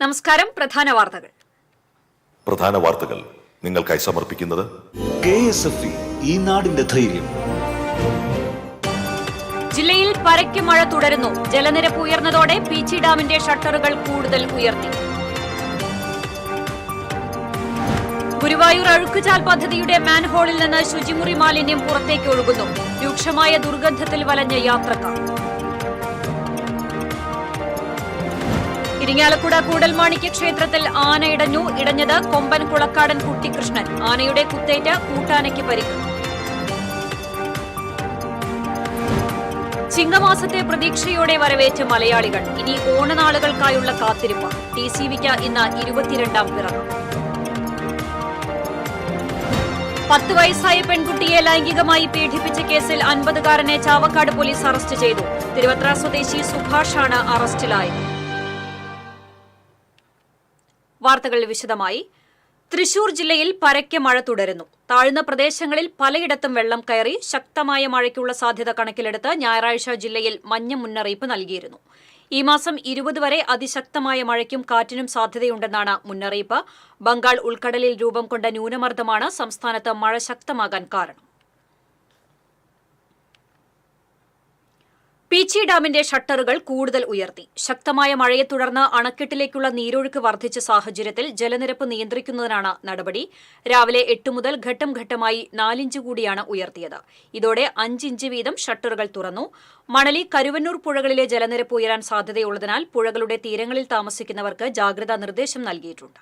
നമസ്കാരം. പ്രധാന വാർത്തകൾ നിങ്ങൾക്കായി സമർപ്പിക്കുന്നത് KSFE, ഈ നാടിന്റെ ധൈര്യം. ജില്ലയിൽ പരക്കെ മഴ തുടരുന്നു. ജലനിരപ്പ് ഉയർന്നതോടെ പീച്ചി ഡാമിന്റെ ഷട്ടറുകൾ കൂടുതൽ ഉയർത്തി. ഗുരുവായൂർ അഴുക്കുചാൽ പദ്ധതിയുടെ മാൻഹോളിൽ നിന്ന് ശുചിമുറി മാലിന്യം പുറത്തേക്ക് ഒഴുകുന്നു. രൂക്ഷമായ ദുർഗന്ധത്തിൽ വലഞ്ഞ യാത്രക്കാർ. ഇരിങ്ങാലക്കുട കൂടൽമാണിക്യ ക്ഷേത്രത്തിൽ ആന ഇടഞ്ഞു. ഇടഞ്ഞത് കൊമ്പൻ കുളക്കാടൻ കുട്ടിക്കൃഷ്ണൻ. ആനയുടെ കുത്തേറ്റ് കൂട്ടാനയ്ക്ക് പരിക്ക്. ചിങ്ങമാസത്തെ പ്രതീക്ഷയോടെ വരവേറ്റ മലയാളികൾ. ഇനി ഓണനാളുകൾക്കായുള്ള കാത്തിരിപ്പ്. TCVക്ക് ഇന്ന് 22ാം പിറന്നാൾ. 10 വയസ്സായ പെൺകുട്ടിയെ ലൈംഗികമായി പീഡിപ്പിച്ച കേസിൽ 50കാരനെ ചാവക്കാട് പോലീസ് അറസ്റ്റ് ചെയ്തു. തിരുവത്ര സ്വദേശി സുഭാഷാണ് അറസ്റ്റിലായത്. വാർത്തകൾ വിശദമായി. തൃശൂർ ജില്ലയിൽ പരക്കെ മഴ തുടരുന്നു. താഴ്ന്ന പ്രദേശങ്ങളിൽ പലയിടത്തും വെള്ളം കയറി. ശക്തമായ മഴയ്ക്കുള്ള സാധ്യത കണക്കിലെടുത്ത് ഞായറാഴ്ച ജില്ലയിൽ മഞ്ഞ മുന്നറിയിപ്പ് നൽകിയിരുന്നു. ഈ മാസം 20 വരെ അതിശക്തമായ മഴയ്ക്കും കാറ്റിനും സാധ്യതയുണ്ടെന്നാണ് മുന്നറിയിപ്പ്. ബംഗാൾ ഉൾക്കടലിൽ രൂപം കൊണ്ട ന്യൂനമർദ്ദമാണ് സംസ്ഥാനത്ത് മഴ ശക്തമാകാൻ കാരണം. പീച്ചി ഡാമിന്റെ ഷട്ടറുകൾ കൂടുതൽ ഉയർത്തി. ശക്തമായ മഴയെ തുടർന്ന് അണക്കെട്ടിലേക്കുള്ള നീരൊഴുക്ക് വർദ്ധിച്ച സാഹചര്യത്തിൽ ജലനിരപ്പ് നിയന്ത്രിക്കുന്നതിനാണ് നടപടി. രാവിലെ 8 മുതൽ ഘട്ടം ഘട്ടമായി 4 ഇഞ്ച് കൂടിയാണ് ഉയർത്തിയത്. ഇതോടെ 5 ഇഞ്ച് വീതം ഷട്ടറുകൾ തുറന്നു. മണലി, കരുവന്നൂർ പുഴകളിലെ ജലനിരപ്പ് ഉയരാൻ സാധ്യതയുള്ളതിനാൽ പുഴകളുടെ തീരങ്ങളിൽ താമസിക്കുന്നവർക്ക് ജാഗ്രതാ നിർദ്ദേശം നൽകിയിട്ടുണ്ട്.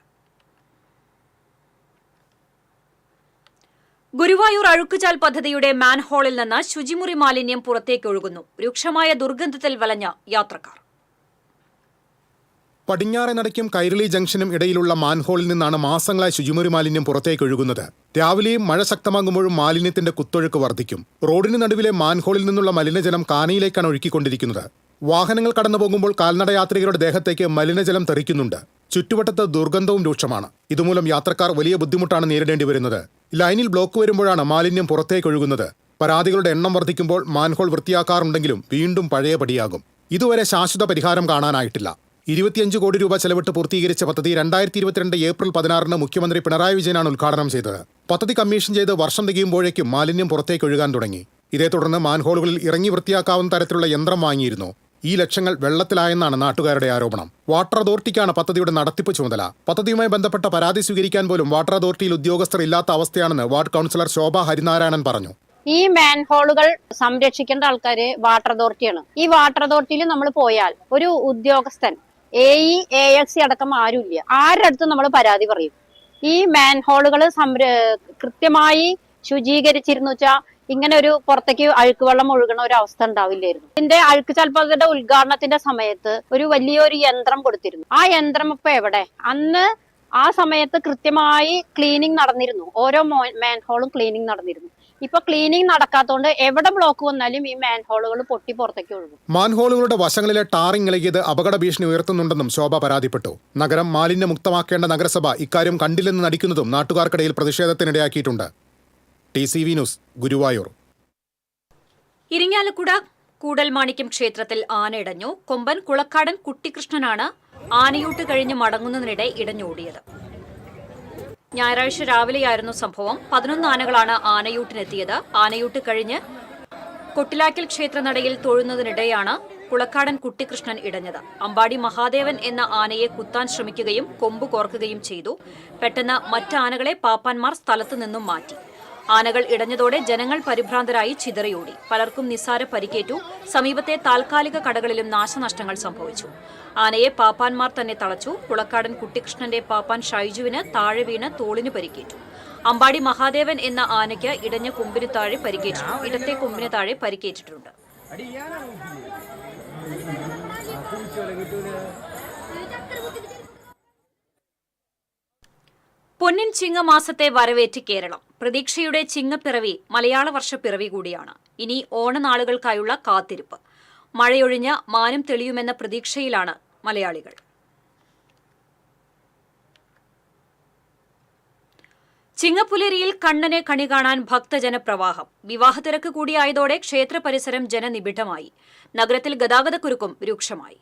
ഗുരുവായൂർ അഴുക്കുചാൽ പദ്ധതിയുടെ മാൻഹോളിൽ നിന്ന് ശുചിമുറി മാലിന്യം പുറത്തേക്കൊഴുകുന്നു. രൂക്ഷമായ ദുർഗന്ധത്തിൽ വലഞ്ഞ യാത്രക്കാർ. പടിഞ്ഞാറെ നടയ്ക്കും കൈരളി ജംഗ്ഷനും ഇടയിലുള്ള മാൻഹോളിൽ നിന്നാണ് മാസങ്ങളായി ശുചിമുറി മാലിന്യം പുറത്തേക്കൊഴുകുന്നത്. രാവിലെയും മഴ ശക്തമാകുമ്പോഴും മാലിന്യത്തിന്റെ കുത്തൊഴുക്ക് വർദ്ധിക്കും. റോഡിന് നടുവിലെ മാൻഹോളിൽ നിന്നുള്ള മലിനജലം കാനയിലേക്കാണ് ഒഴുക്കിക്കൊണ്ടിരിക്കുന്നത്. വാഹനങ്ങൾ കടന്നു പോകുമ്പോൾ കാൽനടയാത്രികരുടെ ദേഹത്തേക്ക് മലിനജലം തെറിക്കുന്നുണ്ട്. ചുറ്റുവട്ടത്ത് ദുർഗന്ധവും രൂക്ഷമാണ്. ഇതുമൂലം യാത്രക്കാർ വലിയ ബുദ്ധിമുട്ടാണ് നേരിടേണ്ടി വരുന്നത്. ലൈനിൽ ബ്ലോക്ക് വരുമ്പോഴാണ് മാലിന്യം പുറത്തേക്കൊഴുകുന്നത്. പരാതികളുടെ എണ്ണം വർദ്ധിക്കുമ്പോൾ മാൻഹോൾ വൃത്തിയാക്കാറുണ്ടെങ്കിലും വീണ്ടും പഴയപടിയാകും. ഇതുവരെ ശാശ്വത പരിഹാരം കാണാനായിട്ടില്ല. 25 കോടി രൂപ ചെലവിട്ട് പൂർത്തീകരിച്ച പദ്ധതി 2022 ഏപ്രിൽ 16 മുഖ്യമന്ത്രി പിണറായി വിജയനാണ് ഉദ്ഘാടനം ചെയ്തത്. പദ്ധതി കമ്മീഷൻ ചെയ്ത് വർഷം തികയുമ്പോഴേക്കും മാലിന്യം പുറത്തേക്കൊഴുകാൻ തുടങ്ങി. ഇതേ തുടർന്ന് മാൻഹോളുകളിൽ ഇറങ്ങി വൃത്തിയാക്കാവുന്ന തരത്തിലുള്ള യന്ത്രം വാങ്ങിയിരുന്നു. ഈ ലക്ഷങ്ങൾ വെള്ളത്തിലായെന്നാണ് നാട്ടുകാരുടെ ആരോപണം. വാട്ടർ അതോറിറ്റിക്കാണ് പദ്ധതിയുടെ നടത്തിപ്പ് ചുമതല. പദ്ധതിയുമായി ബന്ധപ്പെട്ട പരാതി സ്വീകരിക്കാൻ പോലും വാട്ടർ അതോറിറ്റിയിൽ ഉദ്യോഗസ്ഥർ ഇല്ലാത്ത അവസ്ഥയാണെന്ന് വാർഡ് കൌൺസിലർ ശോഭ ഹരിനാരായണൻ പറഞ്ഞു. ഈ മാൻഹോളുകൾ സംരക്ഷിക്കേണ്ട ആൾക്കാര് വാട്ടർ അതോറിറ്റിയാണ്. ഈ വാട്ടർ അതോറിറ്റിയിൽ നമ്മൾ പോയാൽ ഒരു ഉദ്യോഗസ്ഥൻ AE, AXE അടക്കം ആരുമില്ല. ആരുടെ അടുത്തും നമ്മൾ പരാതി പറയും. ഈ മാൻഹോളുകൾ കൃത്യമായി ശുചീകരിച്ചിരുന്നു വെച്ചാൽ ഇങ്ങനെ ഒരു പുറത്തേക്ക് അഴുക്കുവെള്ളം ഒഴുകണ ഒരു അവസ്ഥ ഉണ്ടാവില്ലായിരുന്നു. ഇതിന്റെ അഴുക്കുചാൽ പദ്ധതിയുടെ ഉദ്ഘാടനത്തിന്റെ സമയത്ത് ഒരു വലിയൊരു യന്ത്രം കൊടുത്തിരുന്നു. ആ യന്ത്രം ഇപ്പൊ എവിടെ? അന്ന് ആ സമയത്ത് കൃത്യമായി ക്ലീനിങ് നടന്നിരുന്നു. ഓരോ മാൻഹോളും ക്ലീനിങ് നടന്നിരുന്നു. ഇപ്പൊ ക്ലീനിങ് നടക്കാത്തതുകൊണ്ട് എവിടെ ബ്ലോക്ക് വന്നാലും ഈ മാൻഹോളുകൾ പൊട്ടി പുറത്തേക്ക് ഒഴുകും. മാൻഹോളുകളുടെ വശങ്ങളിലെ ടാറിംഗ് ഇളകിയത് അപകട ഭീഷണി ഉയർത്തുന്നുണ്ടെന്നും ശോഭ പരാതിപ്പെട്ടു. നഗരം മാലിന്യമുക്തമാക്കേണ്ട നഗരസഭ ഇക്കാര്യം കണ്ടില്ലെന്ന് നടിക്കുന്നതും നാട്ടുകാർക്കിടയിൽ പ്രതിഷേധത്തിനിടയാക്കിയിട്ടുണ്ട്. TCV news, Guruvayur. ഇരിങ്ങാലക്കുട കൂടൽമാണിക്യം ക്ഷേത്രത്തിൽ ആന ഇടഞ്ഞു. കൊമ്പൻ കുളക്കാടൻ കുട്ടിക്കൃഷ്ണനാണ് ആനയൂട്ട് കഴിഞ്ഞ് മടങ്ങുന്നതിനിടെ ഇടഞ്ഞോടിയത്. ഞായറാഴ്ച രാവിലെയായിരുന്നു സംഭവം. 11 ആനകളാണ് ആനയൂട്ടിനെത്തിയത്. ആനയൂട്ട് കഴിഞ്ഞ് കൊട്ടിലാക്കൽ ക്ഷേത്രനടയിൽ തൊഴുന്നതിനിടെയാണ് കുളക്കാടൻ കുട്ടിക്കൃഷ്ണൻ ഇടഞ്ഞത്. അമ്പാടി മഹാദേവൻ എന്ന ആനയെ കുത്താൻ ശ്രമിക്കുകയും കൊമ്പ് കോർക്കുകയും ചെയ്തു. പെട്ടെന്ന് മറ്റ് ആനകളെ പാപ്പാന്മാർ സ്ഥലത്തു നിന്നും മാറ്റി. ആനകൾ ഇടഞ്ഞതോടെ ജനങ്ങൾ പരിഭ്രാന്തരായി ചിതറിയോടി. പലർക്കും നിസ്സാര പരിക്കേറ്റു. സമീപത്തെ താൽക്കാലിക കടകളിലും നാശനഷ്ടങ്ങൾ സംഭവിച്ചു. ആനയെ പാപ്പാന്മാർ തന്നെ തളച്ചു. കുളക്കാടൻ കുട്ടിക്കൃഷ്ണന്റെ പാപ്പാൻ ഷൈജുവിന് താഴെ വീണ് തോളിന് പരിക്കേറ്റു. അമ്പാടി മഹാദേവൻ എന്ന ആനയ്ക്ക് ഇടഞ്ഞ കൊമ്പിന് താഴെ പരിക്കേറ്റു. ഇടത്തെ കൊമ്പിന് താഴെ പരിക്കേറ്റിട്ടുണ്ട്. പൊന്നിൻ ചിങ്ങമാസത്തെ വരവേറ്റ് കേരളം. പ്രതീക്ഷയുടെ ചിങ്ങപ്പിറവി മലയാള വർഷപ്പിറവി കൂടിയാണ്. ഇനി ഓണനാളുകൾക്കായുള്ള കാത്തിരിപ്പ്. മഴയൊഴിഞ്ഞ് മാനം തെളിയുമെന്ന പ്രതീക്ഷയിലാണ് മലയാളികൾ. ചിങ്ങപ്പുലരിയിൽ കണ്ണനെ കണി കാണാൻ ഭക്തജനപ്രവാഹം. വിവാഹത്തിരക്ക് കൂടിയായതോടെ ക്ഷേത്ര പരിസരം ജനനിബിഡമായി. നഗരത്തിൽ ഗതാഗതക്കുരുക്കും രൂക്ഷമായി.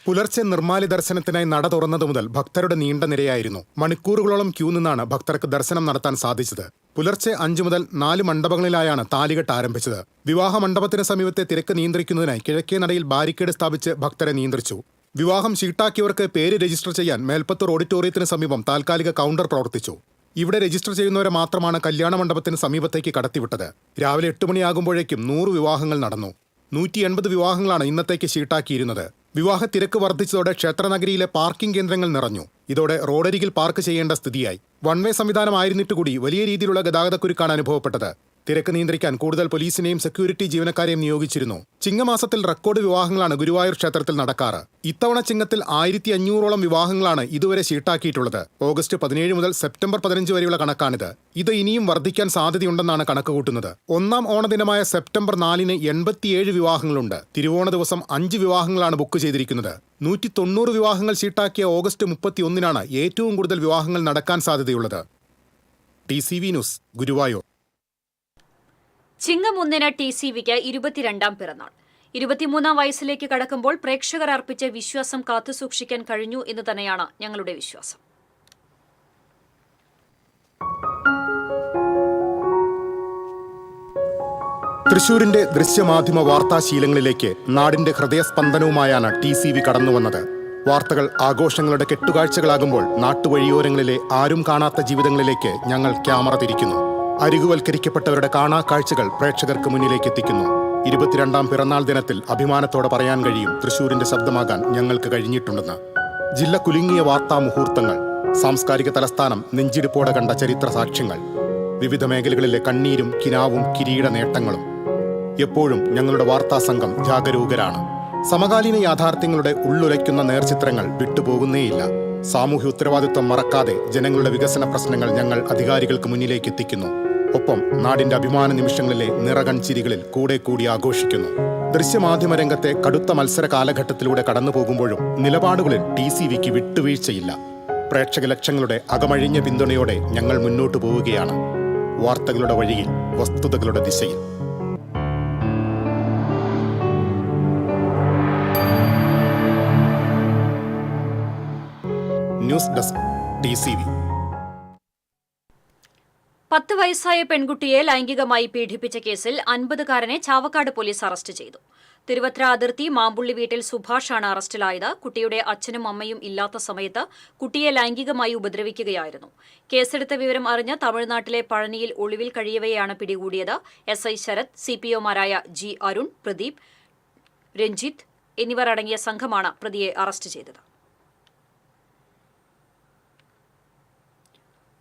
പുലർച്ചെ നിർമ്മാല്യ ദർശനത്തിനായി നട തുറന്നതു മുതൽ ഭക്തരുടെ നീണ്ട നിരയായിരുന്നു. മണിക്കൂറുകളോളം ക്യൂ നിന്നാണ് ഭക്തർക്ക് ദർശനം നടത്താൻ സാധിച്ചത്. പുലർച്ചെ 5 മുതൽ 4 മണ്ഡപങ്ങളിലായാണ് താലികെട്ട് ആരംഭിച്ചത്. വിവാഹ മണ്ഡപത്തിന് സമീപത്തെ തിരക്ക് നിയന്ത്രിക്കുന്നതിനായി കിഴക്കേ നടയിൽ ബാരിക്കേഡ് സ്ഥാപിച്ച് ഭക്തരെ നിയന്ത്രിച്ചു. വിവാഹം ഷീട്ടാക്കിയവർക്ക് പേര് രജിസ്റ്റർ ചെയ്യാൻ മേൽപ്പത്തൂർ ഓഡിറ്റോറിയത്തിന് സമീപം താൽക്കാലിക കൗണ്ടർ പ്രവർത്തിച്ചു. ഇവിടെ രജിസ്റ്റർ ചെയ്യുന്നവരെ മാത്രമാണ് കല്യാണ മണ്ഡപത്തിന് സമീപത്തേക്ക് കടത്തിവിട്ടത്. രാവിലെ 8 മണിയാകുമ്പോഴേക്കും 100 വിവാഹങ്ങൾ നടന്നു. 180 വിവാഹങ്ങളാണ് ഇന്നത്തേക്ക് ഷീട്ടാക്കിയിരുന്നത്. വിവാഹ തിരക്ക് വർദ്ധിച്ചതോടെ ക്ഷേത്രനഗരിയിലെ പാർക്കിംഗ് കേന്ദ്രങ്ങൾ നിറഞ്ഞു. ഇതോടെ റോഡരികിൽ പാർക്ക് ചെയ്യേണ്ട സ്ഥിതിയായി. വൺ വേ സംവിധാനമായിരുന്നിട്ട് കൂടി വലിയ രീതിയിലുള്ള ഗതാഗതക്കുരുക്കാണ് അനുഭവപ്പെട്ടത്. തിരക്ക് നിയന്ത്രിക്കാൻ കൂടുതൽ പോലീസിനെയും സെക്യൂരിറ്റി ജീവനക്കാരെയും നിയോഗിച്ചിരുന്നു. ചിങ്ങമാസത്തിൽ റെക്കോർഡ് വിവാഹങ്ങളാണ് ഗുരുവായൂർ ക്ഷേത്രത്തിൽ നടക്കാറ്. ഇത്തവണ ചിങ്ങത്തിൽ 1500ഓളം വിവാഹങ്ങളാണ് ഇതുവരെ ഷീട്ടാക്കിയിട്ടുള്ളത്. ഓഗസ്റ്റ് 17 മുതൽ സെപ്റ്റംബർ 15 വരെയുള്ള കണക്കാണിത്. ഇത് ഇനിയും വർദ്ധിക്കാൻ സാധ്യതയുണ്ടെന്നാണ് കണക്കുകൂട്ടുന്നത്. ഒന്നാം ഓണദിനമായ സെപ്റ്റംബർ 4-ന് 87 വിവാഹങ്ങളുണ്ട്. തിരുവോണ ദിവസം 5 വിവാഹങ്ങളാണ് ബുക്ക് ചെയ്തിരിക്കുന്നത്. 190 വിവാഹങ്ങൾ ഷീട്ടാക്കിയ ഓഗസ്റ്റ് 31-നാണ് ഏറ്റവും കൂടുതൽ വിവാഹങ്ങൾ നടക്കാൻ സാധ്യതയുള്ളത്. TCV news, Guruvayur. ചിങ്ങം 1-ന് TCVക്ക് 22ാം പിറന്നാൾ. 23ാം വയസ്സിലേക്ക് കടക്കുമ്പോൾ പ്രേക്ഷകർ അർപ്പിച്ച വിശ്വാസം കാത്തുസൂക്ഷിക്കാൻ കഴിഞ്ഞു എന്ന് തന്നെയാണ് ഞങ്ങളുടെ വിശ്വാസം. തൃശൂരിന്റെ ദൃശ്യമാധ്യമ വാർത്താശീലങ്ങളിലേക്ക് നാടിന്റെ ഹൃദയസ്പന്ദനവുമായാണ് TCV കടന്നുവന്നത്. വാർത്തകൾ ആഘോഷങ്ങളുടെ കെട്ടുകാഴ്ചകളാകുമ്പോൾ നാട്ടുവഴിയോരങ്ങളിലെ ആരും കാണാത്ത ജീവിതങ്ങളിലേക്ക് ഞങ്ങൾ ക്യാമറ തിരിക്കുന്നു. അരികുവൽക്കരിക്കപ്പെട്ടവരുടെ കാണാക്കാഴ്ചകൾ പ്രേക്ഷകർക്ക് മുന്നിലേക്ക് എത്തിക്കുന്നു. 22ാം പിറന്നാൾ ദിനത്തിൽ അഭിമാനത്തോടെ പറയാൻ കഴിയും തൃശൂരിന്റെ ശബ്ദമാകാൻ ഞങ്ങൾക്ക് കഴിഞ്ഞിട്ടുണ്ടെന്ന്. ജില്ല കുലുങ്ങിയ വാർത്താ മുഹൂർത്തങ്ങൾ, സാംസ്കാരിക തലസ്ഥാനം നെഞ്ചിടിപ്പോടെ കണ്ട ചരിത്ര സാക്ഷ്യങ്ങൾ, വിവിധ മേഖലകളിലെ കണ്ണീരും കിനാവും കിരീട നേട്ടങ്ങളും. എപ്പോഴും ഞങ്ങളുടെ വാർത്താ സംഘം ജാഗരൂകരാണ്. സമകാലീന യാഥാർത്ഥ്യങ്ങളുടെ ഉള്ളുലയ്ക്കുന്ന നേർചിത്രങ്ങൾ വിട്ടുപോകുന്നേയില്ല. സാമൂഹ്യ ഉത്തരവാദിത്വം മറക്കാതെ ജനങ്ങളുടെ വികസന പ്രശ്നങ്ങൾ ഞങ്ങൾ അധികാരികൾക്ക് മുന്നിലേക്ക് എത്തിക്കുന്നു. ഒപ്പം നാടിന്റെ അഭിമാന നിമിഷങ്ങളിലെ നിറകൺ ചിരികളിൽ കൂടെ കൂടി ആഘോഷിക്കുന്നു. ദൃശ്യമാധ്യമ രംഗത്തെ കടുത്ത മത്സര കാലഘട്ടത്തിലൂടെ കടന്നുപോകുമ്പോഴും നിലപാടുകളിൽ TCVക്ക് വിട്ടുവീഴ്ചയില്ല. പ്രേക്ഷക ലക്ഷങ്ങളുടെ അകമഴിഞ്ഞ പിന്തുണയോടെ ഞങ്ങൾ മുന്നോട്ടു പോവുകയാണ്. വാർത്തകളുടെ വഴിയിൽ, വസ്തുതകളുടെ ദിശയിൽ. News desk, TCV. 10 വയസ്സായ പെൺകുട്ടിയെ ലൈംഗികമായി പീഡിപ്പിച്ച കേസിൽ 50കാരനെ ചാവക്കാട് പോലീസ് അറസ്റ്റ് ചെയ്തു. തിരുവത്ര അതിർത്തി മാമ്പുള്ളി വീട്ടിൽ സുഭാഷാണ് അറസ്റ്റിലായത്. കുട്ടിയുടെ അച്ഛനും അമ്മയും ഇല്ലാത്ത സമയത്ത് കുട്ടിയെ ലൈംഗികമായി ഉപദ്രവിക്കുകയായിരുന്നു. കേസെടുത്ത വിവരം അറിഞ്ഞ് തമിഴ്നാട്ടിലെ പഴനിയിൽ ഒളിവിൽ കഴിയവെയാണ് പിടികൂടിയത്. SI ശരത്, CPOമാരായ G അരുൺ, പ്രദീപ്, രഞ്ജിത്ത് എന്നിവർ അടങ്ങിയ സംഘമാണ് പ്രതിയെ അറസ്റ്റ് ചെയ്തത്.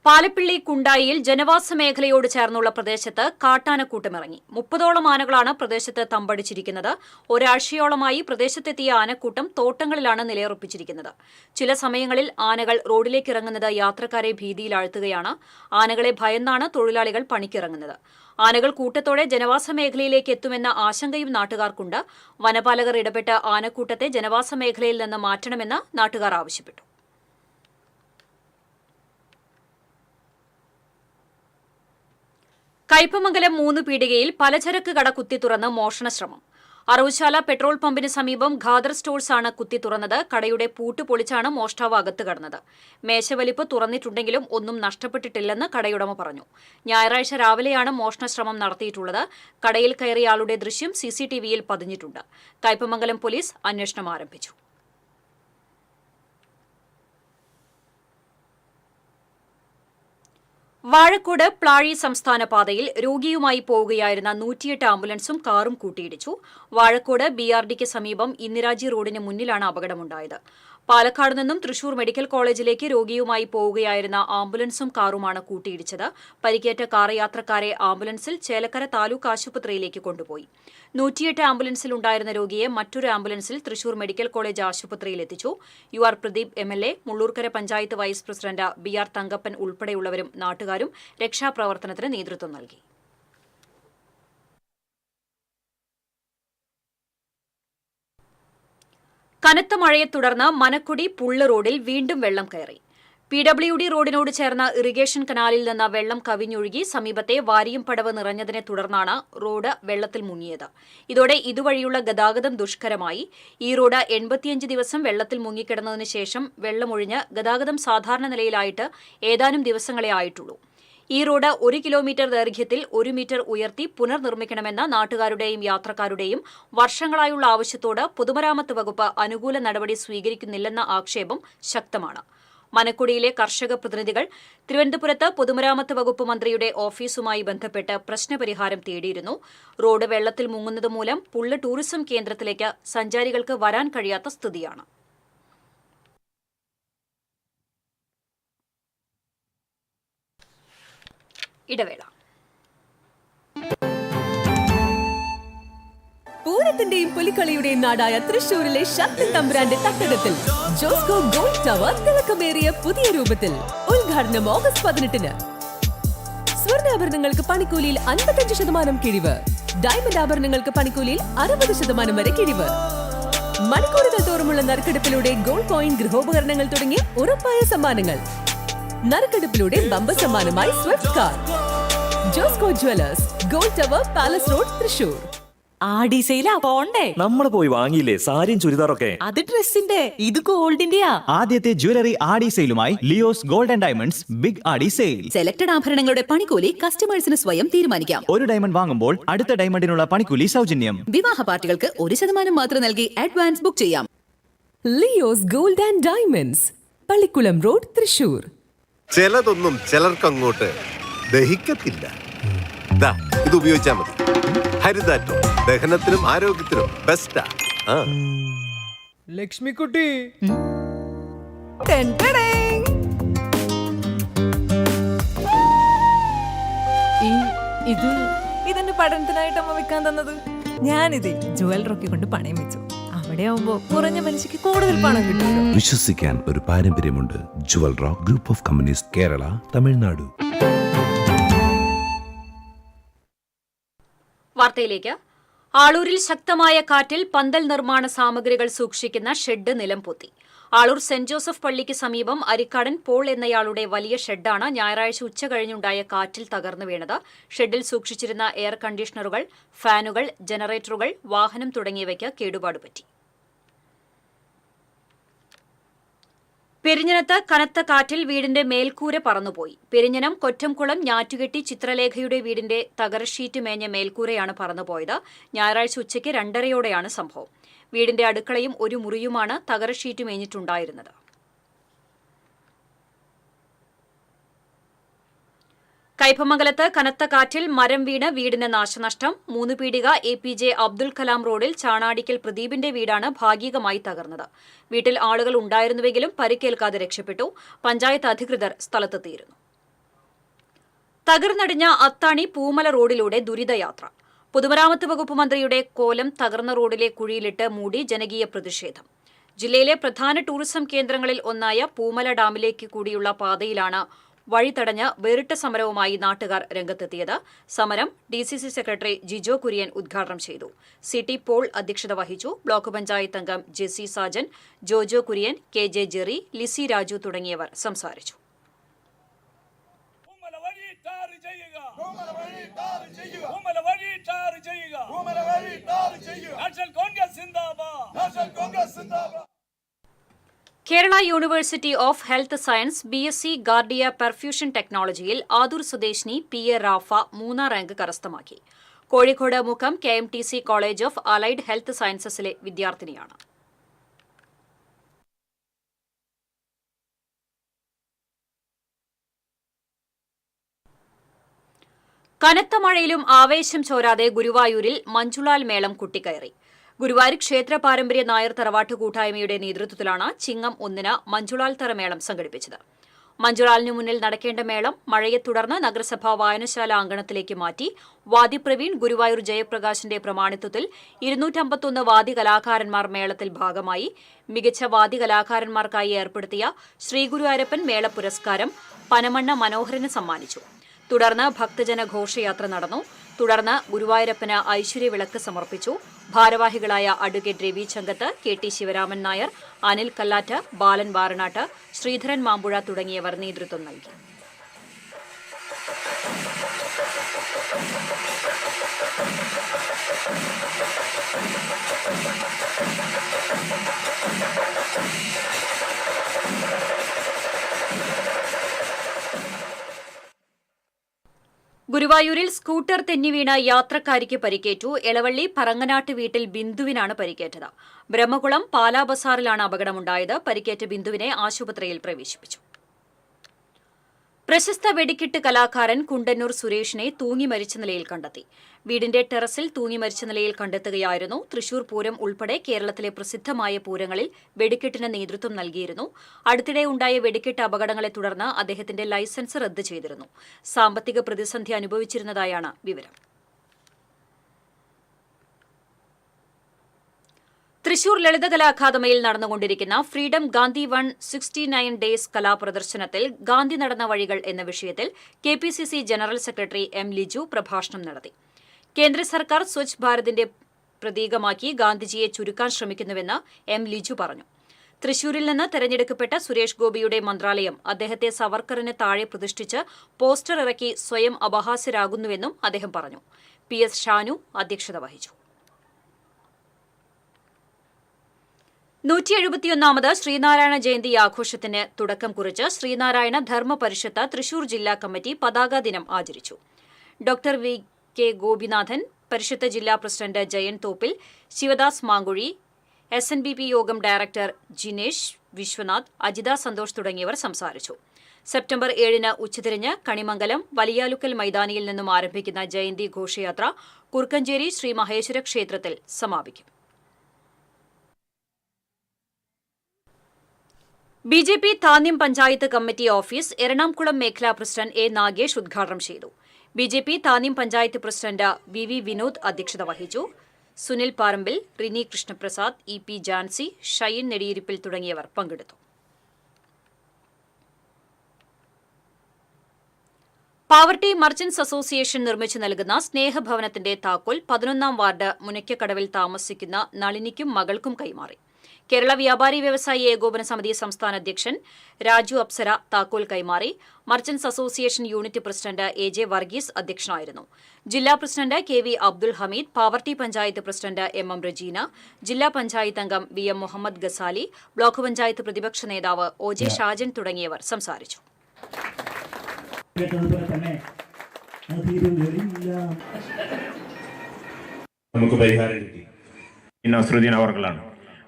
പാലപ്പിള്ളി കുണ്ടായിയിൽ ജനവാസ മേഖലയോട് ചേർന്നുള്ള പ്രദേശത്ത് കാട്ടാനക്കൂട്ടമിറങ്ങി. 30ഓളം ആനകളാണ് പ്രദേശത്ത് തമ്പടിച്ചിരിക്കുന്നത്. ഒരാഴ്ചയോളമായി പ്രദേശത്തെത്തിയ ആനക്കൂട്ടം തോട്ടങ്ങളിലാണ് നിലയുറപ്പിച്ചിരിക്കുന്നത്. ചില സമയങ്ങളിൽ ആനകൾ റോഡിലേക്ക് ഇറങ്ങുന്നത് യാത്രക്കാരെ ഭീതിയിലാഴ്ത്തുകയാണ്. ആനകളെ ഭയന്നാണ് തൊഴിലാളികൾ പണിക്കിറങ്ങുന്നത്. ആനകൾ കൂട്ടത്തോടെ ജനവാസ മേഖലയിലേക്ക് എത്തുമെന്ന ആശങ്കയും നാട്ടുകാർക്കുണ്ട്. വനപാലകർ ഇടപെട്ട് ആനക്കൂട്ടത്തെ ജനവാസ മേഖലയിൽ നിന്ന് മാറ്റണമെന്ന് നാട്ടുകാർ ആവശ്യപ്പെട്ടു. കയ്പമംഗലം 3 പീടികയിൽ പലചരക്ക് കട കുത്തിത്തുറന്ന് മോഷണശ്രമം. അറവുശാല പെട്രോൾ പമ്പിന് സമീപം ഖാദർ സ്റ്റോഴ്സാണ് കുത്തിത്തുറന്നത്. കടയുടെ പൂട്ട് പൊളിച്ചാണ് മോഷ്ടാവ് അകത്ത് കടന്നത്. മേശവലിപ്പ് തുറന്നിട്ടുണ്ടെങ്കിലും ഒന്നും നഷ്ടപ്പെട്ടിട്ടില്ലെന്ന് കടയുടമ പറഞ്ഞു. ഞായറാഴ്ച രാവിലെയാണ് മോഷണശ്രമം നടത്തിയിട്ടുള്ളത്. കടയിൽ കയറിയ ആളുടെ ദൃശ്യം CCTVയിൽ പതിഞ്ഞിട്ടുണ്ട്. കയ്പമംഗലം പോലീസ് അന്വേഷണം ആരംഭിച്ചു. വാഴക്കോട് പ്ലാഴി സംസ്ഥാന പാതയിൽ രോഗിയുമായി പോവുകയായിരുന്ന 108 ആംബുലൻസും കാറും കൂട്ടിയിടിച്ചു. വാഴക്കോട് BRDക്ക് സമീപം ഇന്ദിരാജി റോഡിന് മുന്നിലാണ് അപകടമുണ്ടായത്. പാലക്കാട് നിന്നും തൃശൂർ മെഡിക്കൽ കോളേജിലേക്ക് രോഗിയുമായി പോവുകയായിരുന്ന ആംബുലൻസും കാറുമാണ് കൂട്ടിയിടിച്ചത്. പരിക്കേറ്റ കാർ യാത്രക്കാരെ ആംബുലൻസിൽ ചേലക്കര താലൂക്ക് ആശുപത്രിയിലേക്ക് കൊണ്ടുപോയി. 108 ആംബുലൻസിലുണ്ടായിരുന്ന രോഗിയെ മറ്റൊരു ആംബുലൻസിൽ തൃശൂർ മെഡിക്കൽ കോളേജ് ആശുപത്രിയിൽ എത്തിച്ചു. UR Pradeep MLA, Mullurkara panchayat vice president BR Thankappan ഉൾപ്പെടെയുള്ളവരും നാട്ടുകാരും രക്ഷാപ്രവർത്തനത്തിന് നേതൃത്വം നൽകി. കനത്ത മഴയെ തുടർന്ന് മനക്കുടി പുള്ള് റോഡിൽ വീണ്ടും വെള്ളം കയറി. PWD റോഡിനോട് ചേർന്ന ഇറിഗേഷൻ കനാലിൽ നിന്ന് വെള്ളം കവിഞ്ഞൊഴുകി സമീപത്തെ വാരിയംപടവ് നിറഞ്ഞതിനെ തുടർന്നാണ് റോഡ് വെള്ളത്തിൽ മുങ്ങിയത്. ഇതോടെ ഇതുവഴിയുള്ള ഗതാഗതം ദുഷ്കരമായി. ഈ റോഡ് 85 ദിവസം വെള്ളത്തിൽ മുങ്ങിക്കിടന്നതിനു ശേഷം വെള്ളമൊഴിഞ്ഞ് ഗതാഗതം സാധാരണ നിലയിലായിട്ട് ഏതാനും ദിവസങ്ങളെ ആയിട്ടുള്ളൂ. ഈ റോഡ് 1 കിലോമീറ്റർ ദൈർഘ്യത്തിൽ 1 മീറ്റർ ഉയർത്തി പുനർനിർമ്മിക്കണമെന്ന നാട്ടുകാരുടെയും യാത്രക്കാരുടെയും വർഷങ്ങളായുള്ള ആവശ്യത്തോട് പൊതുമരാമത്ത് വകുപ്പ് അനുകൂല നടപടി സ്വീകരിക്കുന്നില്ലെന്ന ആക്ഷേപം ശക്തമാണ്. മനക്കുടിയിലെ കർഷക പ്രതിനിധികൾ തിരുവനന്തപുരത്ത് പൊതുമരാമത്ത് വകുപ്പ് മന്ത്രിയുടെ ഓഫീസുമായി ബന്ധപ്പെട്ട് പ്രശ്നപരിഹാരം തേടിയിരുന്നു. റോഡ് വെള്ളത്തിൽ മുങ്ങുന്നത് മൂലം പുള്ള് ടൂറിസം കേന്ദ്രത്തിലേക്ക് സഞ്ചാരികൾക്ക് വരാൻ കഴിയാത്ത സ്ഥിതിയാണ്. ഇടവേള. പൂരത്തിന്റെയും പുലിക്കളിയുടെയും നാടായ തൃശൂരിലെ ശക്തി തമ്പുരാന്റെ തട്ടകത്തിൽ ജോസ്കോ ഗോൾഡ് ടവർ തിളക്കമേറിയ പുതിയ രൂപത്തിൽ. ഉദ്ഘാടനം ഓഗസ്റ്റ് 18-ന്. സ്വർണ്ണാഭരണങ്ങൾക്ക് പണിക്കൂലിയിൽ 55% കിഴിവ്. ഡയമണ്ട് ആഭരണങ്ങൾക്ക് പണിക്കൂലിയിൽ 60% വരെ കിഴിവ്. മണിക്കൂറുകൾ തോറുമുള്ള നറുക്കെടുപ്പിലൂടെ ഗോൾഡ് കോയിൻ, ഗൃഹോപകരണങ്ങൾ തുടങ്ങിയ ഉറപ്പായ സമ്മാനങ്ങൾ. നറുക്കെടുപ്പിലൂടെ ബമ്പർ സമ്മാനമായി Swift car. Josco Jewellers, Gold Tower, Palace Road, Thrissur. ആടിസയിലാ പോണ്ടേ? നമ്മൾ പോയി വാങ്ങിയില്ലേ സാരിയും ചുരിദാറൊക്കെ? അത് ഡ്രസ്സിന്റെ, ഇത് ഗോൾഡിന്റെയാ. ആദ്യത്തെ ജ്വല്ലറി ആടി സെയിലുമായി Leo's Gold and Diamonds big Aadi sale. Selected ആഭരണങ്ങളുടെ പണിക്കൂലി കസ്റ്റമേഴ്സിന് സ്വയം തീരുമാനിക്കാം. ഒരു ഡയമണ്ട് വാങ്ങുമ്പോൾ അടുത്ത ഡയമണ്ടിനുള്ള പണിക്കൂലി സൗജന്യം. വിവാഹ പാർട്ടികൾക്ക് 1% മാത്രം നൽകി അഡ്വാൻസ് ബുക്ക് ചെയ്യാം. Leo's Gold and Diamonds, Pallikulam Road, Thrissur. ചിലതൊന്നും ചിലർക്കങ്ങോട്ട് ദഹിക്കത്തില്ല. ഇത് ഉപയോഗിച്ചാൽ മതി. ഹരിതാറ്റോ ദഹനത്തിനും ആരോഗ്യത്തിനും ബെസ്റ്റാ. ലക്ഷ്മിക്കുട്ടി, ഇതെന്റെ പഠനത്തിനായിട്ട് അമ്മ വെക്കാൻ തന്നത്. ഞാനിത് ജുവലറൊക്കെ കൊണ്ട് പണയം വെച്ചു. അവിടെ ആവുമ്പോ കുറഞ്ഞ പലിശയ്ക്ക് കൂടുതൽ പണം കിട്ടുമല്ലോ. വിശ്വസിക്കാൻ ഒരു പാരമ്പര്യമുണ്ട്. Jewel Rock Group of Companies, Kerala, Tamil Nadu. വാർത്തയിലേക്ക്. ആളൂരിൽ ശക്തമായ കാറ്റിൽ പന്തൽ നിർമ്മാണ സാമഗ്രികൾ സൂക്ഷിക്കുന്ന ഷെഡ് നിലംപൊത്തി. ആളൂർ സെന്റ് ജോസഫ് പള്ളിക്ക് സമീപം അരിക്കാടൻ പോൾ എന്നയാളുടെ വലിയ ഷെഡാണ് ഞായറാഴ്ച ഉച്ചകഴിഞ്ഞുണ്ടായ കാറ്റിൽ തകർന്നു വീണത്. ഷെഡിൽ സൂക്ഷിച്ചിരുന്ന എയർ കണ്ടീഷണറുകൾ, ഫാനുകൾ, ജനറേറ്ററുകൾ, വാഹനം തുടങ്ങിയവയ്ക്ക് കേടുപാട് പറ്റി. പെരിഞ്ഞനത്ത് കനത്ത കാറ്റിൽ വീടിന്റെ മേൽക്കൂര പറന്നുപോയി. പെരിഞ്ഞനം കൊറ്റംകുളം ഞാറ്റുകെട്ടി ചിത്രലേഖയുടെ വീടിന്റെ തകരഷീറ്റ് മേഞ്ഞ മേൽക്കൂരയാണ് പറന്നുപോയത്. ഞായറാഴ്ച ഉച്ചയ്ക്ക് 2:30-യോടെയാണ് സംഭവം. വീടിന്റെ അടുക്കളയും ഒരു മുറിയുമാണ് തകരഷീറ്റ് മേഞ്ഞിട്ടുണ്ടായിരുന്നത്. കയ്പമംഗലത്ത് കനത്ത കാറ്റിൽ മരം വീണ് വീടിന് നാശനഷ്ടം. 3 പീടിക APJ അബ്ദുൽ കലാം റോഡിൽ ചാണാടിക്കൽ പ്രദീപിന്റെ വീടാണ് ഭാഗികമായി തകർന്നത്. വീട്ടിൽ ആളുകൾ ഉണ്ടായിരുന്നുവെങ്കിലും പരിക്കേൽക്കാതെ രക്ഷപ്പെട്ടു. പഞ്ചായത്ത് അധികൃതർ സ്ഥലത്തെത്തിയിരുന്നു. തകർന്നടിഞ്ഞ അത്താണി പൂമല റോഡിലൂടെ ദുരിതയാത്ര. പൊതുമരാമത്ത് വകുപ്പ് മന്ത്രിയുടെ കോലം തകർന്ന റോഡിലെ കുഴിയിലിട്ട് മൂടി ജനകീയ പ്രതിഷേധം. ജില്ലയിലെ പ്രധാന ടൂറിസം കേന്ദ്രങ്ങളിൽ ഒന്നായ പൂമല ഡാമിലേക്ക് കൂടിയുള്ള പാതയിലാണ് വഴി തടഞ്ഞ് വേറിട്ട സമരവുമായി നാട്ടുകാർ രംഗത്തെത്തിയത്. സമരം DCC സെക്രട്ടറി ജിജോ കുര്യൻ ഉദ്ഘാടനം ചെയ്തു. CT പോൾ അധ്യക്ഷത വഹിച്ചു. ബ്ലോക്ക് പഞ്ചായത്ത് അംഗം ജെസി സാജൻ, ജോജോ കുര്യൻ, KJ ജെറി, ലിസി രാജു തുടങ്ങിയവർ സംസാരിച്ചു. Kerala University of Health Science BSc cardio perfusion ടെക്നോളജിയിൽ ആദൂർ സ്വദേശിനി PA റാഫ 3ാം റാങ്ക് കരസ്ഥമാക്കി. Kozhikode Mukkam KMTC College of Allied Health സയൻസസിലെ വിദ്യാർത്ഥിനിയാണ്. കനത്ത മഴയിലും ആവേശം ചോരാതെ ഗുരുവായൂരിൽ മഞ്ജുളാൽ മേളം കുട്ടിക്കയറി. ഗുരുവായൂർ ക്ഷേത്ര പാരമ്പര്യ നായർ തറവാട്ട് കൂട്ടായ്മയുടെ നേതൃത്വത്തിലാണ് ചിങ്ങം 1-ന് മഞ്ജുളാൽ തറമേളം സംഘടിപ്പിച്ചത്. മഞ്ജുളാലിനു മുന്നിൽ നടക്കേണ്ട മേളം മഴയെ തുടർന്ന് നഗരസഭാ വായനശാല അങ്കണത്തിലേക്ക് മാറ്റി. വാദി പ്രവീൺ ഗുരുവായൂർ ജയപ്രകാശിന്റെ പ്രമാണിത്വത്തിൽ 251 വാദി കലാകാരന്മാർ മേളത്തിൽ ഭാഗമായി. മികച്ച വാദി കലാകാരന്മാർക്കായി ഏർപ്പെടുത്തിയ ശ്രീഗുരുവായൂരപ്പൻ മേള പുരസ്കാരം പനമണ്ണ മനോഹരന് സമ്മാനിച്ചു. തുടർന്ന് ഭക്തജന ഘോഷയാത്ര നടന്നു. തുടർന്ന് ഗുരുവായൂരപ്പന് ഐശ്വര്യവിളക്ക് സമർപ്പിച്ചു. ഭാരവാഹികളായ advocate Ravi Chankath, K T Sivaraman Nair, Anil Kallat, Balan Varanat, Sreedharan Mampuzha തുടങ്ങിയവർ നേതൃത്വം നൽകി. ഗുരുവായൂരിൽ സ്കൂട്ടർ തെന്നിവീണ് യാത്രക്കാരിക്ക് പരിക്കേറ്റു. എളവള്ളി പറങ്ങനാട്ട് വീട്ടിൽ ബിന്ദുവിനാണ് പരിക്കേറ്റത്. ബ്രഹ്മകുളം പാലാ ബസാറിലാണ് അപകടമുണ്ടായത്. പരിക്കേറ്റ ബിന്ദുവിനെ ആശുപത്രിയിൽ പ്രവേശിപ്പിച്ചു. പ്രശസ്ത വെടിക്കെട്ട് കലാകാരൻ കുണ്ടന്നൂർ സുരേഷിനെ തൂങ്ങി മരിച്ച നിലയിൽ കണ്ടെത്തി. വീടിന്റെ ടെറസിൽ തൂങ്ങി മരിച്ച നിലയിൽ കണ്ടെത്തുകയായിരുന്നു. തൃശൂർ പൂരം ഉൾപ്പെടെ കേരളത്തിലെ പ്രസിദ്ധമായ പൂരങ്ങളിൽ വെടിക്കെട്ടിന് നേതൃത്വം നൽകിയിരുന്നു. അടുത്തിടെ ഉണ്ടായ വെടിക്കെട്ട് അപകടങ്ങളെ തുടർന്ന് അദ്ദേഹത്തിന്റെ ലൈസൻസ് റദ്ദ് ചെയ്തിരുന്നു. സാമ്പത്തിക പ്രതിസന്ധി അനുഭവിച്ചിരുന്നതായാണ് വിവരം. തൃശൂർ ലളിതകലാ അക്കാദമിയിൽ നടന്നുകൊണ്ടിരിക്കുന്ന ഫ്രീഡം ഗാന്ധി 169 ഡേയ്സ് കലാപ്രദർശനത്തിൽ ഗാന്ധി നടന്ന വഴികൾ എന്ന വിഷയത്തിൽ KPCC general secretary M. Liju പ്രഭാഷണം നടത്തി. കേന്ദ്ര സർക്കാർ സ്വച്ഛ് ഭാരതിന്റെ പ്രതീകമാക്കി ഗാന്ധിജിയെ ചുരുക്കാൻ ശ്രമിക്കുന്നുവെന്ന് M. ലിജു പറഞ്ഞു. തൃശൂരിൽ നിന്ന് തെരഞ്ഞെടുക്കപ്പെട്ട സുരേഷ് ഗോപിയുടെ മന്ത്രാലയം അദ്ദേഹത്തെ സവർക്കറിന് താഴെ പ്രതിഷ്ഠിച്ച് പോസ്റ്റർ ഇറക്കി സ്വയം അപഹാസ്യരാകുന്നുവെന്നും അദ്ദേഹം പറഞ്ഞു. PS ഷാനു അധ്യക്ഷത വഹിച്ചു. 171ാമത് ശ്രീനാരായണ ജയന്തി ആഘോഷത്തിന് തുടക്കം കുറിച്ച് ശ്രീനാരായണ ധർമ്മ പരിഷത്ത് തൃശൂർ ജില്ലാ കമ്മിറ്റി പതാക ദിനം ആചരിച്ചു. ഡോക്ടർ VK ഗോപിനാഥൻ, പരിഷത്ത് ജില്ലാ പ്രസിഡന്റ് ജയൻ തോപ്പിൽ, ശിവദാസ് മാങ്കുഴി, SNBP യോഗം ഡയറക്ടർ ജിനേഷ് വിശ്വനാഥ്, അജിത സന്തോഷ് തുടങ്ങിയവർ സംസാരിച്ചു. സെപ്റ്റംബർ 7-ന് ഉച്ചതിരിഞ്ഞ് കണിമംഗലം വലിയാലുക്കൽ മൈതാനിയിൽ നിന്നും ആരംഭിക്കുന്ന ജയന്തി ഘോഷയാത്ര കുറുക്കഞ്ചേരി ശ്രീ മഹേശ്വര ക്ഷേത്രത്തിൽ സമാപിക്കും. BJP Thanyam panchayat committee office Ernakulam മേഖലാ പ്രസിഡന്റ് A. നാഗേഷ് ഉദ്ഘാടനം ചെയ്തു. BJP Thanyam panchayat president VV Vinod അധ്യക്ഷത വഹിച്ചു. സുനിൽ പാറമ്പിൽ, റിനി കൃഷ്ണപ്രസാദ്, EP ജാൻസി, ഷൈൻ നെടിയിരിപ്പിൽ തുടങ്ങിയവർ പങ്കെടുത്തു. പാവർട്ടി മർച്ചന്റ്സ് അസോസിയേഷൻ നിർമ്മിച്ചു നൽകുന്ന സ്നേഹഭവനത്തിന്റെ താക്കോൽ 11ാം വാർഡ് മുനയ്ക്കക്കടവിൽ താമസിക്കുന്ന നളിനിക്കും മകൾക്കും കൈമാറി. കേരള വ്യാപാരി വ്യവസായി ഏകോപന സമിതി സംസ്ഥാന അധ്യക്ഷൻ രാജു അപ്സര താക്കോൽ കൈമാറി. Merchants association unit president AJ Varghese അധ്യക്ഷനായിരുന്നു. ജില്ലാ president KV Abdul Hameed, Pavaratty panchayat president MM Rajeena, ജില്ലാ പഞ്ചായത്ത് അംഗം VM മുഹമ്മദ് ഗസാലി, ബ്ലോക്ക് പഞ്ചായത്ത് പ്രതിപക്ഷ നേതാവ് OJ ഷാജൻ തുടങ്ങിയവർ സംസാരിച്ചു. നമുക്ക് പരിഹാരം കിട്ടി. നസ്രുദ്ദീൻ അവർകളാണ്.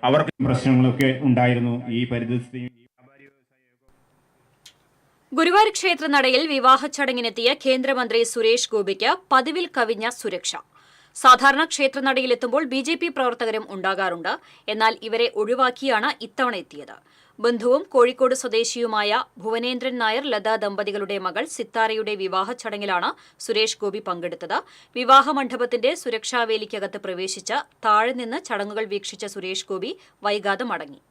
അവർക്ക് പ്രശ്നങ്ങളൊക്കെ ഉണ്ടായിരുന്നു. ഈ പരിസ്ഥിതി ഗുരുവായൂർ ക്ഷേത്രനടയിൽ വിവാഹ ചടങ്ങിനെത്തിയ കേന്ദ്രമന്ത്രി സുരേഷ് ഗോപിക്ക് പതിവിൽ കവിഞ്ഞ സുരക്ഷ. സാധാരണ ക്ഷേത്രനടയിലെത്തുമ്പോൾ BJP പ്രവർത്തകരും ഉണ്ടാകാറുണ്ട്. എന്നാൽ ഇവരെ ഒഴിവാക്കിയാണ് ഇത്തവണ എത്തിയത്. ബന്ധുവും കോഴിക്കോട് സ്വദേശിയുമായ ഭുവനേന്ദ്രൻ നായർ ലത ദമ്പതികളുടെ മകൾ സിത്താരയുടെ വിവാഹ ചടങ്ങിലാണ് സുരേഷ് ഗോപി പങ്കെടുത്തത്. വിവാഹ മണ്ഡപത്തിന്റെ സുരക്ഷാവേലിക്കകത്ത് പ്രവേശിച്ച് താഴെ നിന്ന് ചടങ്ങുകൾ വീക്ഷിച്ച സുരേഷ് ഗോപി വൈകാതെ മടങ്ങി.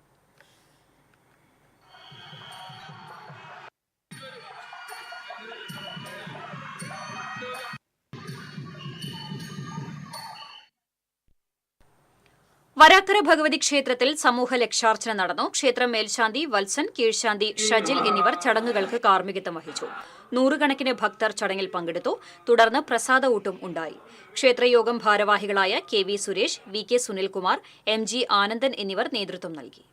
വരാക്കര ഭഗവതി ക്ഷേത്രത്തിൽ സമൂഹ ലക്ഷാർച്ചന നടന്നു. ക്ഷേത്രം മേൽശാന്തി വത്സൻ, കീഴ്ശാന്തി ഷജിൽ എന്നിവർ ചടങ്ങുകൾക്ക് കാർമ്മികത്വം വഹിച്ചു. നൂറുകണക്കിന് ഭക്തർ ചടങ്ങിൽ പങ്കെടുത്തു. തുടർന്ന് പ്രസാദ ഊട്ടും ഉണ്ടായി. ക്ഷേത്രയോഗം ഭാരവാഹികളായ KV Suresh, VK Sunilkumar, MG Anandan എന്നിവർ നേതൃത്വം നൽകി.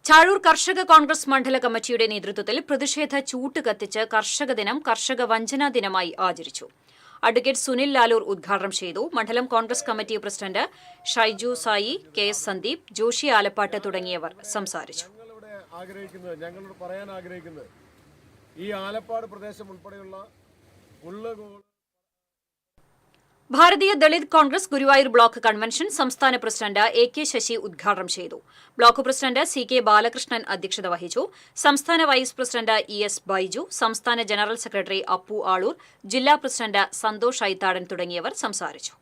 ചാഴൂർ കർഷക കോൺഗ്രസ് മണ്ഡല കമ്മിറ്റിയുടെ നേതൃത്വത്തിൽ പ്രതിഷേധ ചൂട്ട് കത്തിച്ച് കർഷക ദിനം കർഷക വഞ്ചനാ ദിനമായി ആചരിച്ചു. അഡ്വക്കേറ്റ് സുനിൽ ലാലൂർ ഉദ്ഘാടനം ചെയ്തു. മണ്ഡലം Congress committee president Shaiju Sai, KS Sandeep, Joshi Alappatt തുടങ്ങിയവർ സംസാരിച്ചു. ഞങ്ങളോട് പറയാൻ ആഗ്രഹിക്കുന്നത് ഈ ആലപ്പാട് പ്രദേശം ഉൾപ്പെടെയുള്ള ഭാരതീയ ദളിത് കോൺഗ്രസ് ഗുരുവായൂർ ബ്ലോക്ക് കൺവെൻഷൻ സംസ്ഥാന പ്രസിഡന്റ് AK ശശി ഉദ്ഘാടനം ചെയ്തു. ബ്ലോക്ക് പ്രസിഡന്റ് CK ബാലകൃഷ്ണൻ അധ്യക്ഷത വഹിച്ചു. സംസ്ഥാന വൈസ് പ്രസിഡന്റ് ES ബൈജു, സംസ്ഥാന ജനറൽ സെക്രട്ടറി അപ്പു ആളൂർ, ജില്ലാ പ്രസിഡന്റ് സന്തോഷ് ഐത്താടൻ തുടങ്ങിയവർ സംസാരിച്ചു.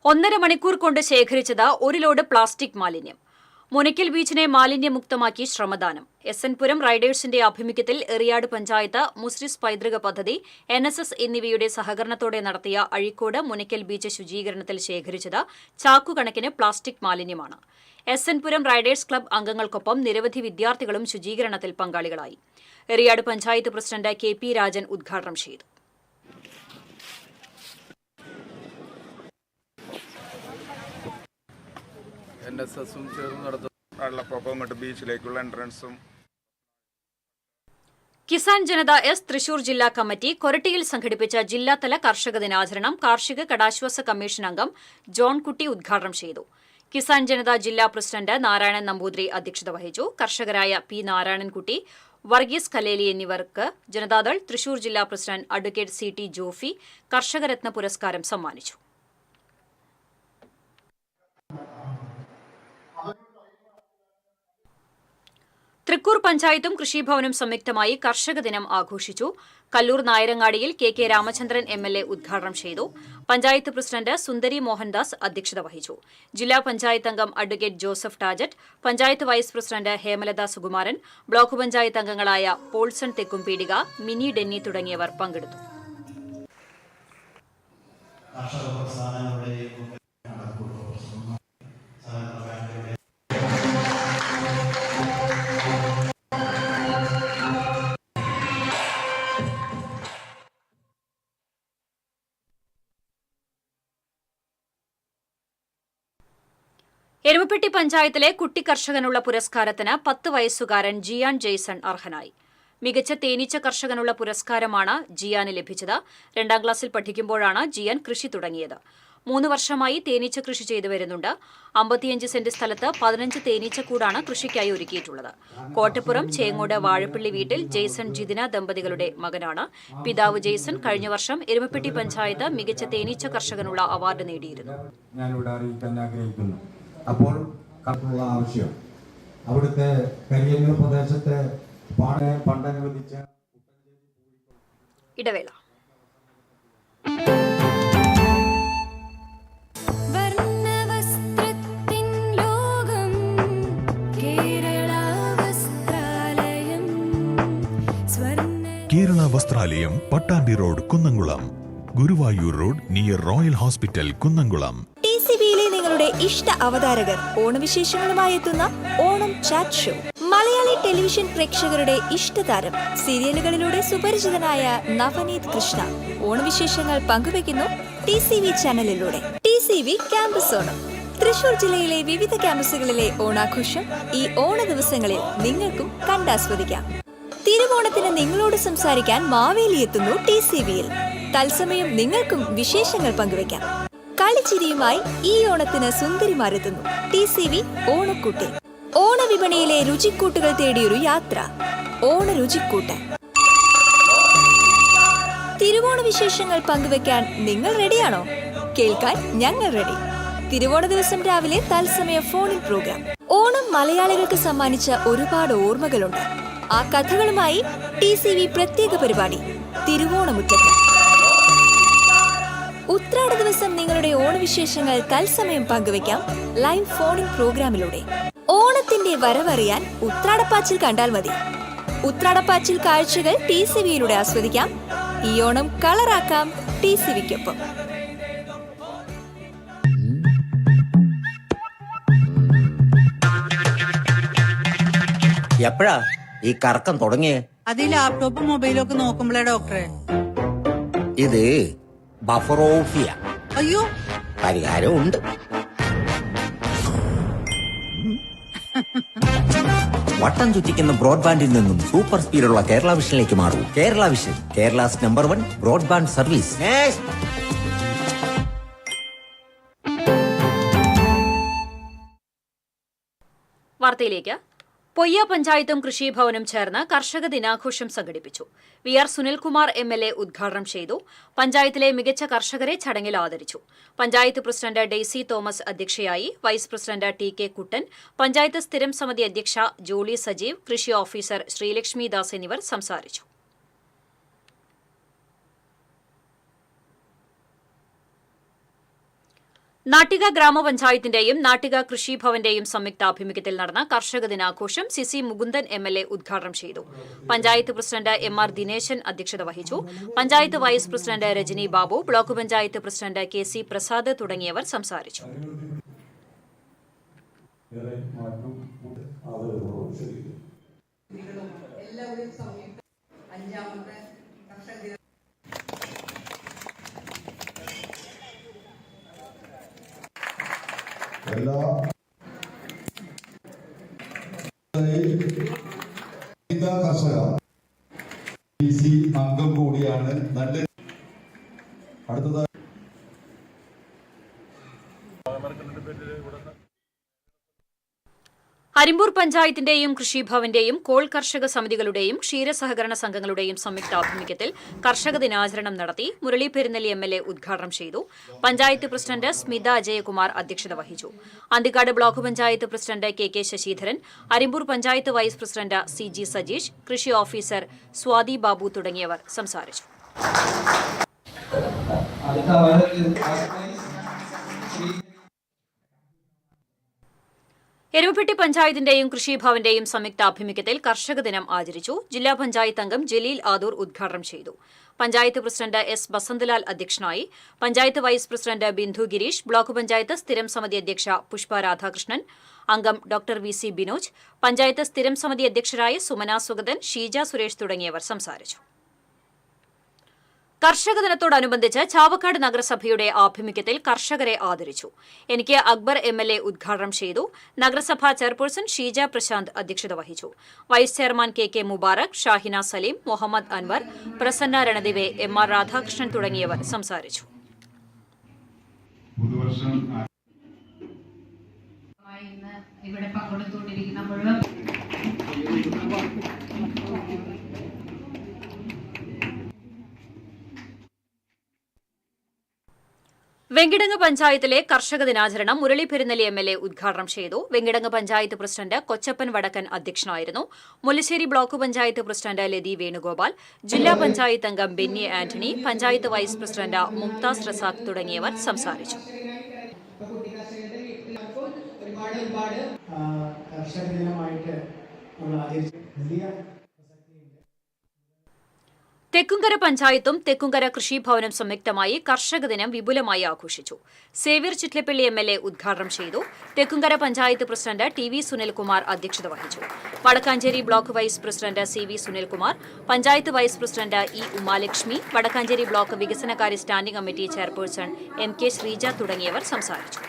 ഒന്നര മണിക്കൂർ കൊണ്ട് ശേഖരിച്ചത് 1 ലോഡ് പ്ലാസ്റ്റിക് മാലിന്യം. മുനയ്ക്കൽ ബീച്ചിനെ മാലിന്യമുക്തമാക്കി ശ്രമദാനം. SN പുരം റൈഡേഴ്സിന്റെ ആഭിമുഖ്യത്തിൽ എറിയാട് പഞ്ചായത്ത്, മുസ്രിസ് പൈതൃക പദ്ധതി, NSS എന്നിവയുടെ സഹകരണത്തോടെ നടത്തിയ അഴീക്കോട് മുനയ്ക്കൽ ബീച്ച് ശുചീകരണത്തിൽ ശേഖരിച്ചത് ചാക്കുകണക്കിന് പ്ലാസ്റ്റിക് മാലിന്യമാണ്. SN പുരം റൈഡേഴ്സ് ക്ലബ്ബ് അംഗങ്ങൾക്കൊപ്പം നിരവധി വിദ്യാർത്ഥികളും ശുചീകരണത്തിൽ പങ്കാളികളായി. എറിയാട് പഞ്ചായത്ത് പ്രസിഡന്റ് KP രാജൻ ഉദ്ഘാടനം ചെയ്തു. NSSും ചേർന്ന് നടത്തുന്ന വെള്ളപ്പൊക്കം ബീച്ചിലേക്കുള്ള എൻട്രൻസും. കിസാൻ ജനത S തൃശൂർ ജില്ലാ കമ്മിറ്റി കൊരട്ടിയിൽ സംഘടിപ്പിച്ച ജില്ലാതല കർഷക ദിനാചരണം കാർഷിക കടാശ്വാസ കമ്മീഷൻ അംഗം ജോൺ കുട്ടി ഉദ്ഘാടനം ചെയ്തു. കിസാൻ ജനത ജില്ലാ പ്രസിഡന്റ് നാരായണൻ നമ്പൂതിരി അധ്യക്ഷത വഹിച്ചു. കർഷകരായ P നാരായണൻകുട്ടി, വർഗീസ് കലേലി എന്നിവർക്ക് ജനതാദൾ തൃശൂർ ജില്ലാ പ്രസിഡന്റ് അഡ്വക്കേറ്റ് CT ജോഫി കർഷകരത്ന പുരസ്കാരം സമ്മാനിച്ചു. തൃക്കൂർ പഞ്ചായത്തും കൃഷിഭവനും സംയുക്തമായി കർഷക ദിനം ആഘോഷിച്ചു. കല്ലൂർ നായരങ്ങാടിയിൽ KK രാമചന്ദ്രൻ MLA ഉദ്ഘാടനം ചെയ്തു. പഞ്ചായത്ത് പ്രസിഡന്റ് സുന്ദരി മോഹൻദാസ് അധ്യക്ഷത വഹിച്ചു. ജില്ലാ പഞ്ചായത്ത് അംഗം advocate Joseph Tajet, panchayat vice president Hemalatha Sukumaran, block panchayat അംഗങ്ങളായ പോൾസൺ തെക്കുംപീടിക, മിനി ഡെന്നി തുടങ്ങിയവർ പങ്കെടുത്തു. എരുമപ്പെട്ടി പഞ്ചായത്തിലെ കുട്ടി കർഷകനുള്ള പുരസ്കാരത്തിന് 10 വയസ്സുകാരൻ ജിയാൻ ജെയ്സൺ അർഹനായി. മികച്ച തേനീച്ച കർഷകനുള്ള പുരസ്കാരമാണ് ജിയാന് ലഭിച്ചത്. 2ാം ക്ലാസ്സിൽ പഠിക്കുമ്പോഴാണ് ജിയാൻ കൃഷി തുടങ്ങിയത്. 3 വർഷമായി തേനീച്ച കൃഷി ചെയ്തു വരുന്നുണ്ട്. 55 സെന്റ് സ്ഥലത്ത് 15 തേനീച്ചക്കൂടാണ് കൃഷിക്കായി ഒരുക്കിയിട്ടുള്ളത്. കോട്ടപ്പുറം ചേങ്ങോട് വാഴപ്പള്ളി വീട്ടിൽ ജെയ്സൺ ജിതിന ദമ്പതികളുടെ മകനാണ്. പിതാവ് ജെയ്സൺ കഴിഞ്ഞ വർഷം എരുമപ്പെട്ടി പഞ്ചായത്ത് മികച്ച തേനീച്ച കർഷകനുള്ള അവാർഡ് നേടിയിരുന്നു. അപ്പോൾ കർഷകനുള്ള ആവശ്യം അവിടുത്തെ കരിയന്നൂർ പ്രദേശത്തെ പണ്ടനുവദിച്ച ഇടവേള. Kerala Vasthralayam, Pattambi Road, Kunnamkulam. Guruvayur Road near Royal Hospital, Kunnamkulam. TCBയിലെ നിങ്ങളുടെ ഇഷ്ട അവതാരകർ ഓണവിശേഷങ്ങളുമായി എത്തുന്ന Onam chat show. Malayali television പ്രേക്ഷകരുടെ ഇഷ്ടതാരം, സീരിയലുകളിലൂടെ സുപരിചിതനായ നവനീത് കൃഷ്ണ ഓണവിശേഷങ്ങൾ പങ്കുവയ്ക്കുന്നു TCB ചാനലിലൂടെ. TCB campus Onam. തൃശൂർ ജില്ലയിലെ വിവിധ ക്യാമ്പസുകളിലെ ഓണാഘോഷം ഈ ഓണ ദിവസങ്ങളിൽ നിങ്ങൾക്കും കണ്ടാസ്വദിക്കാം. തിരുവോണത്തിന് നിങ്ങളോട് സംസാരിക്കാൻ മാവേലി എത്തുന്നു TCBയിൽ. തത്സമയം നിങ്ങൾക്കും വിശേഷങ്ങൾ പങ്കുവയ്ക്കാം. കളിച്ചിരിയുമായി ഈ ഓണത്തിന് സുന്ദരിമാരെത്തുന്നു TCB ഓണക്കൂട്ട്. ഓണവിപണിയിലെ രുചിക്കൂട്ടുകൾ തേടിയൊരു യാത്ര, ഓണ രുചിക്കൂട്ട്. തിരുവോണ വിശേഷങ്ങൾ പങ്കുവെക്കാൻ നിങ്ങൾ റെഡിയാണോ? കേൾക്കാൻ ഞങ്ങൾ റെഡി. തിരുവോണ ദിവസം രാവിലെ തത്സമയ ഫോണിൻ പ്രോഗ്രാം. ഓണം മലയാളികൾക്ക് സമ്മാനിച്ച ഒരുപാട് ഓർമ്മകളുണ്ട്. ആ കഥകളുമായി TCB പ്രത്യേക പരിപാടി തിരുവോണമുറ്റത്ത്. ഉത്രാട ദിവസം നിങ്ങളുടെ ഓണവിശേഷങ്ങൾ തത്സമയം പങ്കുവയ്ക്കാം ലൈവ് ഫോണിൻ പ്രോഗ്രാമിലൂടെ. ഓണത്തിന്റെ വരവറിയാൻ ഉത്രാടപ്പാച്ചിൽ കണ്ടാൽ മതി. ഉത്രാടപ്പാച്ചിൽ കാഴ്ചകൾ TCBയിലൂടെ ആസ്വദിക്കാം. ഈ ഓണം കളറാക്കാം TCBക്കൊപ്പം. എപ്പോഴാ ഈ കറക്കം തുടങ്ങിയേ? അത് ഈ ലാപ്ടോപ്പും മൊബൈലും ഒക്കെ നോക്കുമ്പോഴേ ഡോക്ടറെ. ഇത് ബഫറോഫിയ. അയ്യോ, പരിഹാരം ഉണ്ട്. വട്ടം ചുറ്റിക്കുന്ന ബ്രോഡ്ബാൻഡിൽ നിന്നും സൂപ്പർ സ്പീഡുള്ള കേരള വിഷനിലേക്ക് മാറൂ. Kerala Vision, Kerala's number 1 broadband service. വാർത്തയിലേക്ക്. പൊയ്യ പഞ്ചായത്തും കൃഷിഭവനും ചേർന്ന് കർഷക ദിനാഘോഷം സംഘടിപ്പിച്ചു. VR സുനിൽകുമാർ MLA ഉദ്ഘാടനം ചെയ്തു. പഞ്ചായത്തിലെ മികച്ച കർഷകരെ ചടങ്ങിൽ ആദരിച്ചു. പഞ്ചായത്ത് പ്രസിഡന്റ് ഡെയ്സി തോമസ് അധ്യക്ഷയായി. Vice president TK Kuttan, panchayat സ്ഥിരം സമിതി അധ്യക്ഷ ജോളി സജീവ്, കൃഷി ഓഫീസർ ശ്രീലക്ഷ്മി ദാസ് എന്നിവർ സംസാരിച്ചു. നാട്ടിക ഗ്രാമപഞ്ചായത്തിന്റെയും നാട്ടിക കൃഷിഭവന്റെയും സംയുക്താഭിമുഖ്യത്തിൽ നടന്ന കർഷക ദിനാഘോഷം സിസി മുകുന്ദൻ എംഎൽഎ ഉദ്ഘാടനം ചെയ്തു. പഞ്ചായത്ത് പ്രസിഡന്റ് എംആർ ദിനേശൻ അധ്യക്ഷത വഹിച്ചു. Panchayat vice president Rajani Babu, block panchayat president KC. Prasad തുടങ്ങിയവർ സംസാരിച്ചു. എല്ലാ കർഷക അംഗം കൂടിയാണ്. നല്ല അടുത്തത് അരിമ്പൂർ പഞ്ചായത്തിന്റെയും കൃഷിഭവന്റെയും കോൾ കർഷക സമിതികളുടെയും ക്ഷീരസഹകരണ സംഘങ്ങളുടെയും സംയുക്താഭിമുഖ്യത്തിൽ കർഷക ദിനാചരണം നടത്തി. മുരളി പെരുന്നെല്ലി എംഎൽഎ ഉദ്ഘാടനം ചെയ്തു. പഞ്ചായത്ത് പ്രസിഡന്റ് സ്മിത അജയകുമാർ അധ്യക്ഷത വഹിച്ചു. Anthikad block panchayat president K K. Sasidharan, Arimbur panchayat vice president C G. Sajeesh, കൃഷി ഓഫീസർ സ്വാതി ബാബു തുടങ്ങിയവർ സംസാരിച്ചു. എരുമപ്പെട്ടി പഞ്ചായത്തിന്റെയും കൃഷിഭവന്റെയും സംയുക്താഭിമുഖ്യത്തിൽ കർഷക ദിനം ആചരിച്ചു. ജില്ലാ പഞ്ചായത്ത് അംഗം ജലീൽ ആദൂർ ഉദ്ഘാടനം ചെയ്തു. പഞ്ചായത്ത് പ്രസിഡന്റ് എസ് ബസന്തലാൽ അധ്യക്ഷനായി. Panchayat vice president Bindu Girish, block panchayat സ്ഥിരം സമിതി അധ്യക്ഷ പുഷ്പ രാധാകൃഷ്ണൻ, അംഗം ഡോക്ടർ വി.സി. ബിനോജ്, പഞ്ചായത്ത് സ്ഥിരം സമിതി അധ്യക്ഷരായ സുമന സുഗതൻ, ഷീജ സുരേഷ് തുടങ്ങിയവർ സംസാരിച്ചു. കർഷക ദിനത്തോടനുബന്ധിച്ച് ചാവക്കാട് നഗരസഭയുടെ ആഭിമുഖ്യത്തിൽ കർഷകരെ ആദരിച്ചു. എനിക്ക് അക്ബർ എംഎൽഎ ഉദ്ഘാടനം ചെയ്തു. നഗരസഭാ ചെയർപേഴ്സൺ ഷീജ പ്രശാന്ത് അധ്യക്ഷത വഹിച്ചു. Vice chairman KK. Mubarak, Shahina Saleem, Muhammad Anwar, Prasanna Ranadive, MR. Radhakrishnan തുടങ്ങിയവർ സംസാരിച്ചു. ഇവിടെ പങ്കെടുത്തുകൊണ്ടിരിക്കുന്ന മുഴുവൻ വെങ്കിടങ്ങ് പഞ്ചായത്തിലെ കർഷക ദിനാചരണം മുരളി പെരുന്നെല്ലി എംഎൽഎ ഉദ്ഘാടനം ചെയ്തു. വെങ്കിടങ്ങ് പഞ്ചായത്ത് പ്രസിഡന്റ് കൊച്ചപ്പൻ വടക്കൻ അധ്യക്ഷനായിരുന്നു. മുല്ലശ്ശേരി ബ്ലോക്ക് പഞ്ചായത്ത് പ്രസിഡന്റ് ലതി വേണുഗോപാൽ, ജില്ലാ പഞ്ചായത്ത് അംഗം ബെന്നി ആന്റണി, പഞ്ചായത്ത് വൈസ് പ്രസിഡന്റ് മുംതാസ് റസാഖ് തുടങ്ങിയവർ സംസാരിച്ചു. തെക്കുംകര പഞ്ചായത്തും തെക്കുംകര കൃഷിഭവനും സംയുക്തമായി കർഷക ദിനം വിപുലമായി ആഘോഷിച്ചു. സേവ്യർ ചിറ്റ്ലപ്പള്ളി എംഎൽഎ ഉദ്ഘാടനം ചെയ്തു. Thekkumkara panchayat president T V. സുനിൽകുമാർ അധ്യക്ഷത വഹിച്ചു. Vadakkanchery block vice president C V. Sunilkumar, panchayat vice president E. Umalakshmi, Vadakkanchery block വികസനകാര്യ standing committee chairperson M K. Sreeja തുടങ്ങിയവർ സംസാരിച്ചു.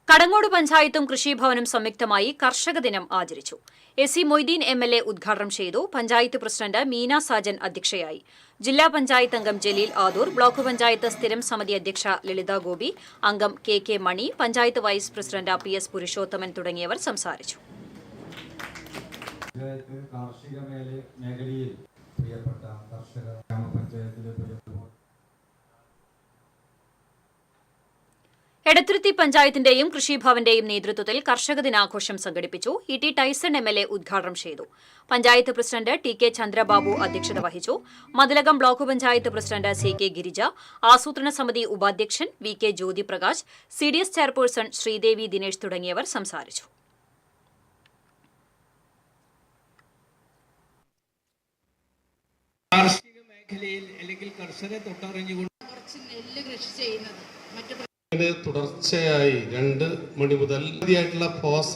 കടങ്ങോട് പഞ്ചായത്തും കൃഷിഭവനും സംയുക്തമായി കർഷക ദിനം ആചരിച്ചു. എ.സി. മൊയ്തീൻ എംഎൽഎ ഉദ്ഘാടനം ചെയ്തു. പഞ്ചായത്ത് പ്രസിഡന്റ് മീന സാജൻ അധ്യക്ഷയായി. ജില്ലാ പഞ്ചായത്ത് അംഗം ജലീൽ ആദൂർ, ബ്ലോക്ക് പഞ്ചായത്ത് സ്ഥിരം സമിതി അധ്യക്ഷ ലളിത ഗോപി, അംഗം കെ.കെ. മണി, panchayat vice president PS. Purushothaman തുടങ്ങിയവർ സംസാരിച്ചു. കാർഷിക മേഖലയിൽ പ്രിയപ്പെട്ട കർഷക ഗ്രാമപഞ്ചായത്തിലെ എടത്തുരുത്തി പഞ്ചായത്തിന്റെയും കൃഷിഭവന്റെയും നേതൃത്വത്തിൽ കർഷക ദിനാഘോഷം സംഘടിപ്പിച്ചു. ഇ.ടി. ടൈസൺ എംഎൽഎ ഉദ്ഘാടനം ചെയ്തു. Panchayat president TK. ചന്ദ്രബാബു അധ്യക്ഷത വഹിച്ചു. Mathilakam block panchayat president C K. Girija, ആസൂത്രണ സമിതി ഉപാധ്യക്ഷൻ V K. Jyothiprakash, CDS. Chairperson Sreedevi Dinesh തുടങ്ങിയവർ സംസാരിച്ചു. കാർഷിക മേഖലയിൽ അല്ലെങ്കിൽ കർഷകരെ തൊട്ടറിഞ്ഞുകൊണ്ട് നെല്ല് കൃഷി ചെയ്യുന്നത് തുടർച്ചയായി 2 മണി മുതൽ ആയിട്ടുള്ള പോസ്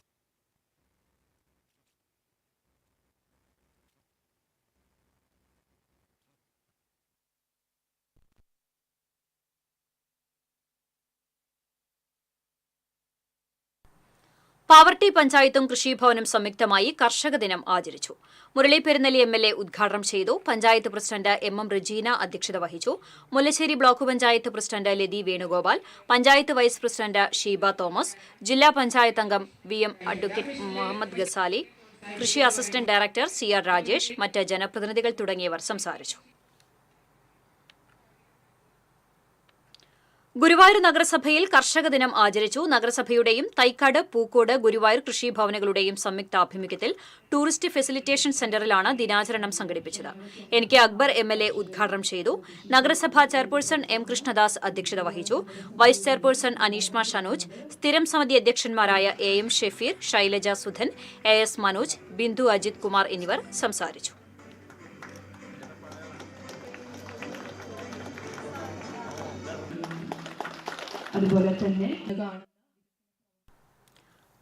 പാവർട്ടി പഞ്ചായത്തും കൃഷിഭവനും സംയുക്തമായി കർഷക ദിനം ആചരിച്ചു. മുരളി പെരുന്നെല്ലി എംഎൽഎ ഉദ്ഘാടനം ചെയ്തു. Panchayat president MM. റജീന അധ്യക്ഷത വഹിച്ചു. Mullassery block panchayat president Lathi Venugopal, panchayat vice president Sheeba Thomas, ജില്ലാ പഞ്ചായത്ത് അംഗം വി.എം. അഡ്വക്കേറ്റ് മുഹമ്മദ് ഗസാലി, കൃഷി അസിസ്റ്റന്റ് ഡയറക്ടർ സി.ആർ. രാജേഷ്, മറ്റ് ജനപ്രതിനിധികൾ തുടങ്ങിയവർ സംസാരിച്ചു. ഗുരുവായൂർ നഗരസഭയിൽ കർഷക ദിനം ആചരിച്ചു. നഗരസഭയുടെയും തൈക്കാട്, പൂക്കോട്, ഗുരുവായൂർ കൃഷിഭവനുകളുടെയും സംയുക്താഭിമുഖ്യത്തിൽ ടൂറിസ്റ്റ് ഫെസിലിറ്റേഷൻ സെന്ററിലാണ് ദിനാചരണം സംഘടിപ്പിച്ചത്. NK അക്ബർ MLA ഉദ്ഘാടനം ചെയ്തു. നഗരസഭാ ചെയർപേഴ്സൺ M കൃഷ്ണദാസ് അധ്യക്ഷത വഹിച്ചു. വൈസ് ചെയർപേഴ്സൺ അനീഷ്മ ഷനോജ്, സ്ഥിരം സമിതി അധ്യക്ഷന്മാരായ AM ഷെഫീർ, ശൈലജ സുധൻ, AS മനോജ്, ബിന്ദു അജിത് കുമാർ എന്നിവർ സംസാരിച്ചു. അതുപോലെ തന്നെ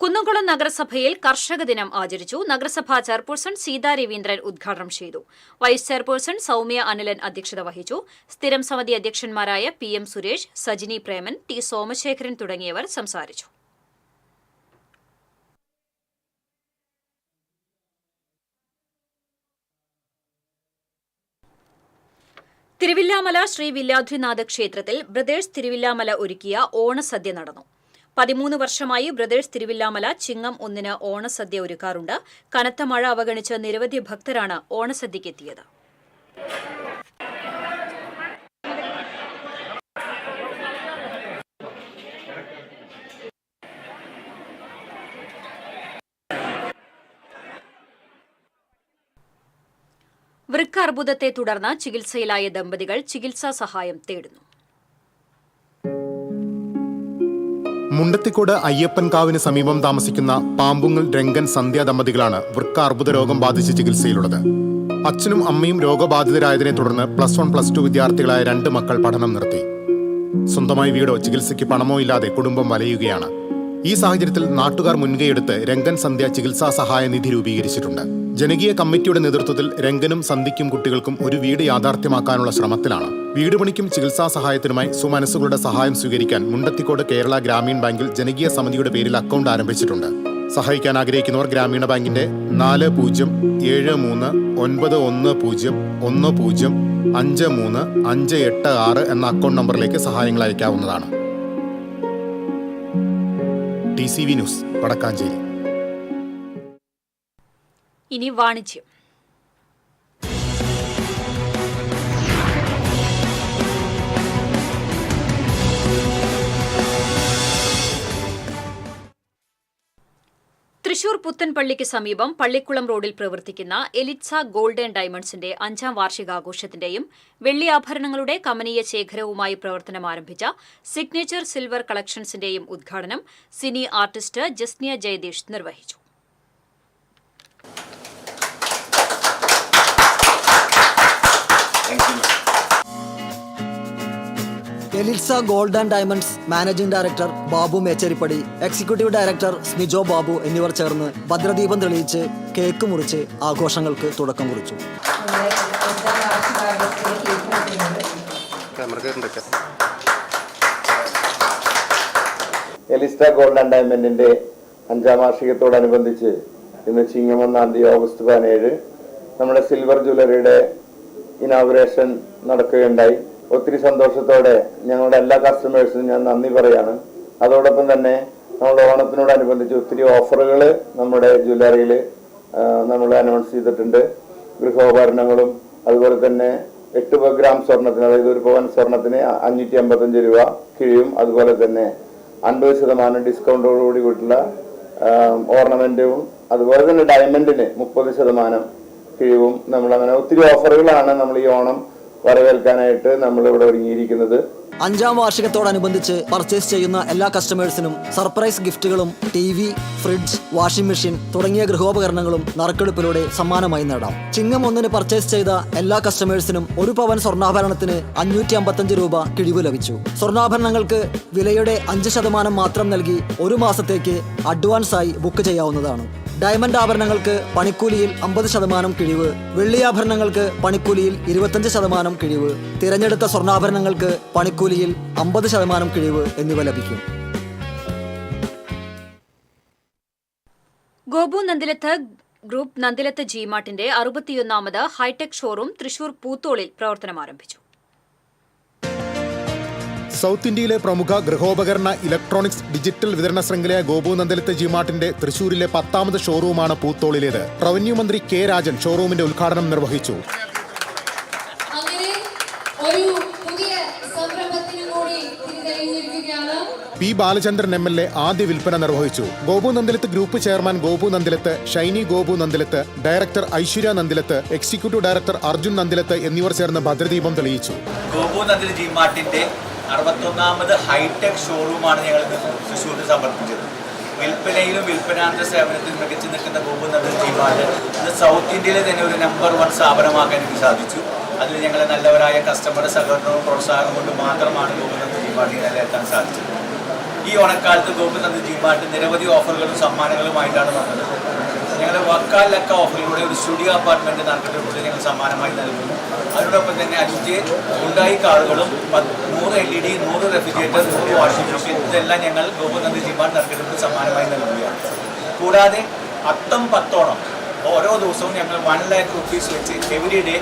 കുന്നംകുളം നഗരസഭയിൽ കർഷക ദിനം ആചരിച്ചു. നഗരസഭാ ചെയർപേഴ്സൺ സീതാ രവീന്ദ്രൻ ഉദ്ഘാടനം ചെയ്തു. വൈസ് ചെയർപേഴ്സൺ സൌമ്യ അനിലൻ അധ്യക്ഷത വഹിച്ചു. സ്ഥിരം സമിതി അധ്യക്ഷന്മാരായ PM സുരേഷ്, സജിനി പ്രേമൻ, T സോമശേഖരൻ തുടങ്ങിയവർ സംസാരിച്ചു. തിരുവില്ലാമല ശ്രീ വില്ലാദ്രിനാഥ ക്ഷേത്രത്തിൽ ബ്രദേഴ്സ് തിരുവില്ലാമല ഒരുക്കിയ ഓണസദ്യ നടന്നു. 13 വർഷമായി ബ്രദേഴ്സ് തിരുവില്ലാമല ചിങ്ങം 1 ഓണസദ്യ ഒരുക്കാറുണ്ട്. കനത്ത മഴ അവഗണിച്ച് നിരവധി ഭക്തരാണ് ഓണസദ്യക്കെത്തിയത്. വൃക്ക അർബുദത്തെ തുടർന്ന് ചികിത്സയിലായ ദമ്പതികൾ ചികിത്സാ സഹായം തേടുന്നു. മുണ്ടത്തിക്കോട് അയ്യപ്പൻകാവിന് സമീപം താമസിക്കുന്ന പാമ്പുങ്ങൽ രംഗൻ സന്ധ്യ ദമ്പതികളാണ് വൃക്ക അർബുദ രോഗം ബാധിച്ച് ചികിത്സയിലുള്ളത്. അച്ഛനും അമ്മയും രോഗബാധിതരായതിനെ തുടർന്ന് +1, +2 വിദ്യാർത്ഥികളായ 2 മക്കൾ പഠനം നിർത്തി. സ്വന്തമായി വീടോ ചികിത്സയ്ക്ക് പണമോ ഇല്ലാതെ കുടുംബം വലയുകയാണ്. ഈ സാഹചര്യത്തിൽ നാട്ടുകാർ മുൻകൈയെടുത്ത് രംഗൻ സന്ധ്യ ചികിത്സാ സഹായ നിധി രൂപീകരിച്ചിട്ടുണ്ട്. ജനകീയ കമ്മിറ്റിയുടെ നേതൃത്വത്തിൽ രംഗനും സന്ധ്യയ്ക്കും കുട്ടികൾക്കും ഒരു വീട് യാഥാർത്ഥ്യമാക്കാനുള്ള ശ്രമത്തിലാണ്. വീട് പണിക്കും ചികിത്സാ സഹായത്തിനുമായി സുമനസ്സുകളുടെ സഹായം സ്വീകരിക്കാൻ മുണ്ടത്തിക്കോട് കേരള ഗ്രാമീൺ ബാങ്കിൽ ജനകീയ സമിതിയുടെ പേരിൽ അക്കൗണ്ട് ആരംഭിച്ചിട്ടുണ്ട്. സഹായിക്കാൻ ആഗ്രഹിക്കുന്നവർ ഗ്രാമീണ ബാങ്കിന്റെ 407191105356 എന്ന അക്കൗണ്ട് നമ്പറിലേക്ക് സഹായങ്ങൾ അയക്കാവുന്നതാണ്. TCV news, Vadakkanchery. ഇനി വാണിജ്യം. തൃശൂർ പുത്തൻപള്ളിക്ക് സമീപം പള്ളിക്കുളം റോഡിൽ പ്രവർത്തിക്കുന്ന എലിറ്റ്സ ഗോൾഡ് ആൻഡ് ഡയമണ്ട്സിന്റെ 5ാം വാർഷികാഘോഷത്തിന്റെയും വെള്ളിയാഭരണങ്ങളുടെ കമനീയ ശേഖരവുമായി പ്രവർത്തനം ആരംഭിച്ച സിഗ്നേച്ചർ സിൽവർ കളക്ഷൻസിന്റെയും ഉദ്ഘാടനം സിനി ആർട്ടിസ്റ്റ് ജസ്നിയ ജയദേശ് നിർവഹിച്ചു. എലിറ്റ്സ Gold and Diamonds managing director Babu Mecheripadi, executive director Smijo Babu എന്നിവർ ചേർന്ന് ഭദ്രദീപം തെളിയിച്ച് കേക്ക് മുറിച്ച് ആഘോഷങ്ങൾക്ക് തുടക്കം കുറിച്ചു. എലിറ്റ്സ ഗോൾഡ് ആൻഡ് ഡയമണ്ടിന്റെ 5ാം വാർഷികത്തോടനുബന്ധിച്ച് ഇന്ന് ചിങ്ങം 1 ഓഗസ്റ്റ് 17 നമ്മുടെ സിൽവർ ജ്വല്ലറിയുടെ ഇനാഗുറേഷൻ നടക്കുകയുണ്ടായി. ഒത്തിരി സന്തോഷത്തോടെ ഞങ്ങളുടെ എല്ലാ കസ്റ്റമേഴ്സിനും ഞാൻ നന്ദി പറയാണ്. അതോടൊപ്പം തന്നെ നമ്മൾ ഓണത്തിനോടനുബന്ധിച്ച് ഒത്തിരി ഓഫറുകൾ നമ്മുടെ ജ്വല്ലറിയിൽ നമ്മൾ അനൗൺസ് ചെയ്തിട്ടുണ്ട്. ഗൃഹോപകരണങ്ങളും അതുപോലെ തന്നെ 8 ഗ്രാം സ്വർണത്തിന്, അതായത് 1 പവൻ സ്വർണത്തിന് 555 രൂപ കിഴിയും, അതുപോലെ തന്നെ 50% ഡിസ്കൗണ്ടോടുകൂടി കൂട്ടുള്ള ഓർണമെന്റും, അതുപോലെ തന്നെ ഡയമണ്ടിന് 30% കിഴിവും, നമ്മളങ്ങനെ ഒത്തിരി ഓഫറുകളാണ് നമ്മൾ ഈ ഓണം വരവേൽക്കാനായിട്ട് നമ്മളിവിടെ ഒരുങ്ങിയിരിക്കുന്നത്. 5ാം വാർഷികത്തോടനുബന്ധിച്ച് പർച്ചേസ് ചെയ്യുന്ന എല്ലാ കസ്റ്റമേഴ്സിനും സർപ്രൈസ് ഗിഫ്റ്റുകളും TV, ഫ്രിഡ്ജ്, വാഷിംഗ് മെഷീൻ തുടങ്ങിയ ഗൃഹോപകരണങ്ങളും നറുക്കെടുപ്പിലൂടെ സമ്മാനമായി നേടാം. ചിങ്ങം 1 പർച്ചേസ് ചെയ്ത എല്ലാ കസ്റ്റമേഴ്സിനും 1 പവൻ സ്വർണ്ണാഭരണത്തിന് 555 രൂപ കിഴിവ് ലഭിച്ചു. സ്വർണ്ണാഭരണങ്ങൾക്ക് വിലയുടെ 5% മാത്രം നൽകി 1 മാസത്തേക്ക് അഡ്വാൻസായി ബുക്ക് ചെയ്യാവുന്നതാണ്. ഡയമണ്ട് ആഭരണങ്ങൾക്ക് പണിക്കൂലിയിൽ 50% കിഴിവ്, വെള്ളിയാഭരണങ്ങൾക്ക് പണിക്കൂലിയിൽ 25% കിഴിവ്, തിരഞ്ഞെടുത്ത സ്വർണ്ണാഭരണങ്ങൾക്ക് പണിക്കൂലിയിൽ 50% കിഴിവ് എന്നിവ ലഭിക്കും. ഗോപു നന്ദിലത്ത് ഗ്രൂപ്പ് നന്ദിലത്ത് ജിമാർട്ടിന്റെ 61ാമത് ഹൈടെക് ഷോറൂം തൃശൂർ പൂത്തോളിൽ പ്രവർത്തനം ആരംഭിച്ചു. സൗത്ത് ഇന്ത്യയിലെ പ്രമുഖ ഗൃഹോപകരണ ഇലക്ട്രോണിക്സ് ഡിജിറ്റൽ വിതരണ ശൃംഖലയായ ഗോപു നന്ദിലത്ത് ജിമാർട്ടിന്റെ തൃശൂരിലെ 10ാമത് ഷോറൂമാണ് പൂത്തോളിലേത്. റവന്യൂ മന്ത്രി K രാജൻ ഷോറൂമിന്റെ ഉദ്ഘാടനം നിർവഹിച്ചു. അങ്ങനെ ഒരു പുതിയ പി ബാലചന്ദ്രൻ MLA ആദ്യ വിൽപ്പന നിർവഹിച്ചു. Gopu Nandilath group chairman Gopu Nandilath, Shiny Gopu Nandilath, director Aishwarya Nandilath, executive director Arjun Nandilath എന്നിവർ ചേർന്ന് ഭദ്രദീപം തെളിയിച്ചു. ഗോപു നന്ദില ജി മാർട്ടിന്റെ 61ാമത് ഹൈടെക് ഷോറൂമാണ് ഞങ്ങൾ തൃശ്ശൂരിൽ സമർപ്പിച്ചത്. വിൽപ്പനയിലും വിൽപ്പനാന്തര സേവനത്തിലും മികച്ചു നിൽക്കുന്ന ഗോപു നന്ദില ജി മാർട്ട് ഇത് സൗത്ത് ഇന്ത്യയിലെ തന്നെ ഒരു നമ്പർ 1 സ്ഥാപനമാക്കാൻ എനിക്ക് സാധിച്ചു. അതിൽ ഞങ്ങളെ നല്ലവരായ കസ്റ്റമറുടെ സഹകരണവും പ്രോത്സാഹനവും കൊണ്ട് മാത്രമാണ് ഗോപു നന്ദില ജി മാർട്ടിൽ നിലനിർത്താൻ സാധിച്ചത്. ഈ ഓണക്കാലത്ത് ഗോപു നന്ദില ജി മാർട്ട് നിരവധി ഓഫറുകളും സമ്മാനങ്ങളുമായിട്ടാണ് വന്നത്. ഞങ്ങൾ വക്കാലക്ക ഓഫറിലൂടെ ഒരു സ്റ്റുഡിയോ അപ്പാർട്ട്മെന്റ് നറുക്കെടുപ്പിലൂടെ ഞങ്ങൾ സമ്മാനമായി നൽകുന്നു. അതിനോടൊപ്പം തന്നെ 5 ഉണ്ടായി കാറുകളും 100 LED, 100 റെഫ്രിജറേറ്റർ, 100 വാഷിംഗ് മെഷീൻ ഇതെല്ലാം ഞങ്ങൾ ഗോപു നന്ദില ജി മാർട്ട് നറുക്കെടുപ്പിൽ സമ്മാനമായി നൽകുകയാണ്. കൂടാതെ അത്തം 10ഓണം ഓരോ ദിവസവും ഞങ്ങൾ 1 lakh rupees വെച്ച് എവറി ഡേ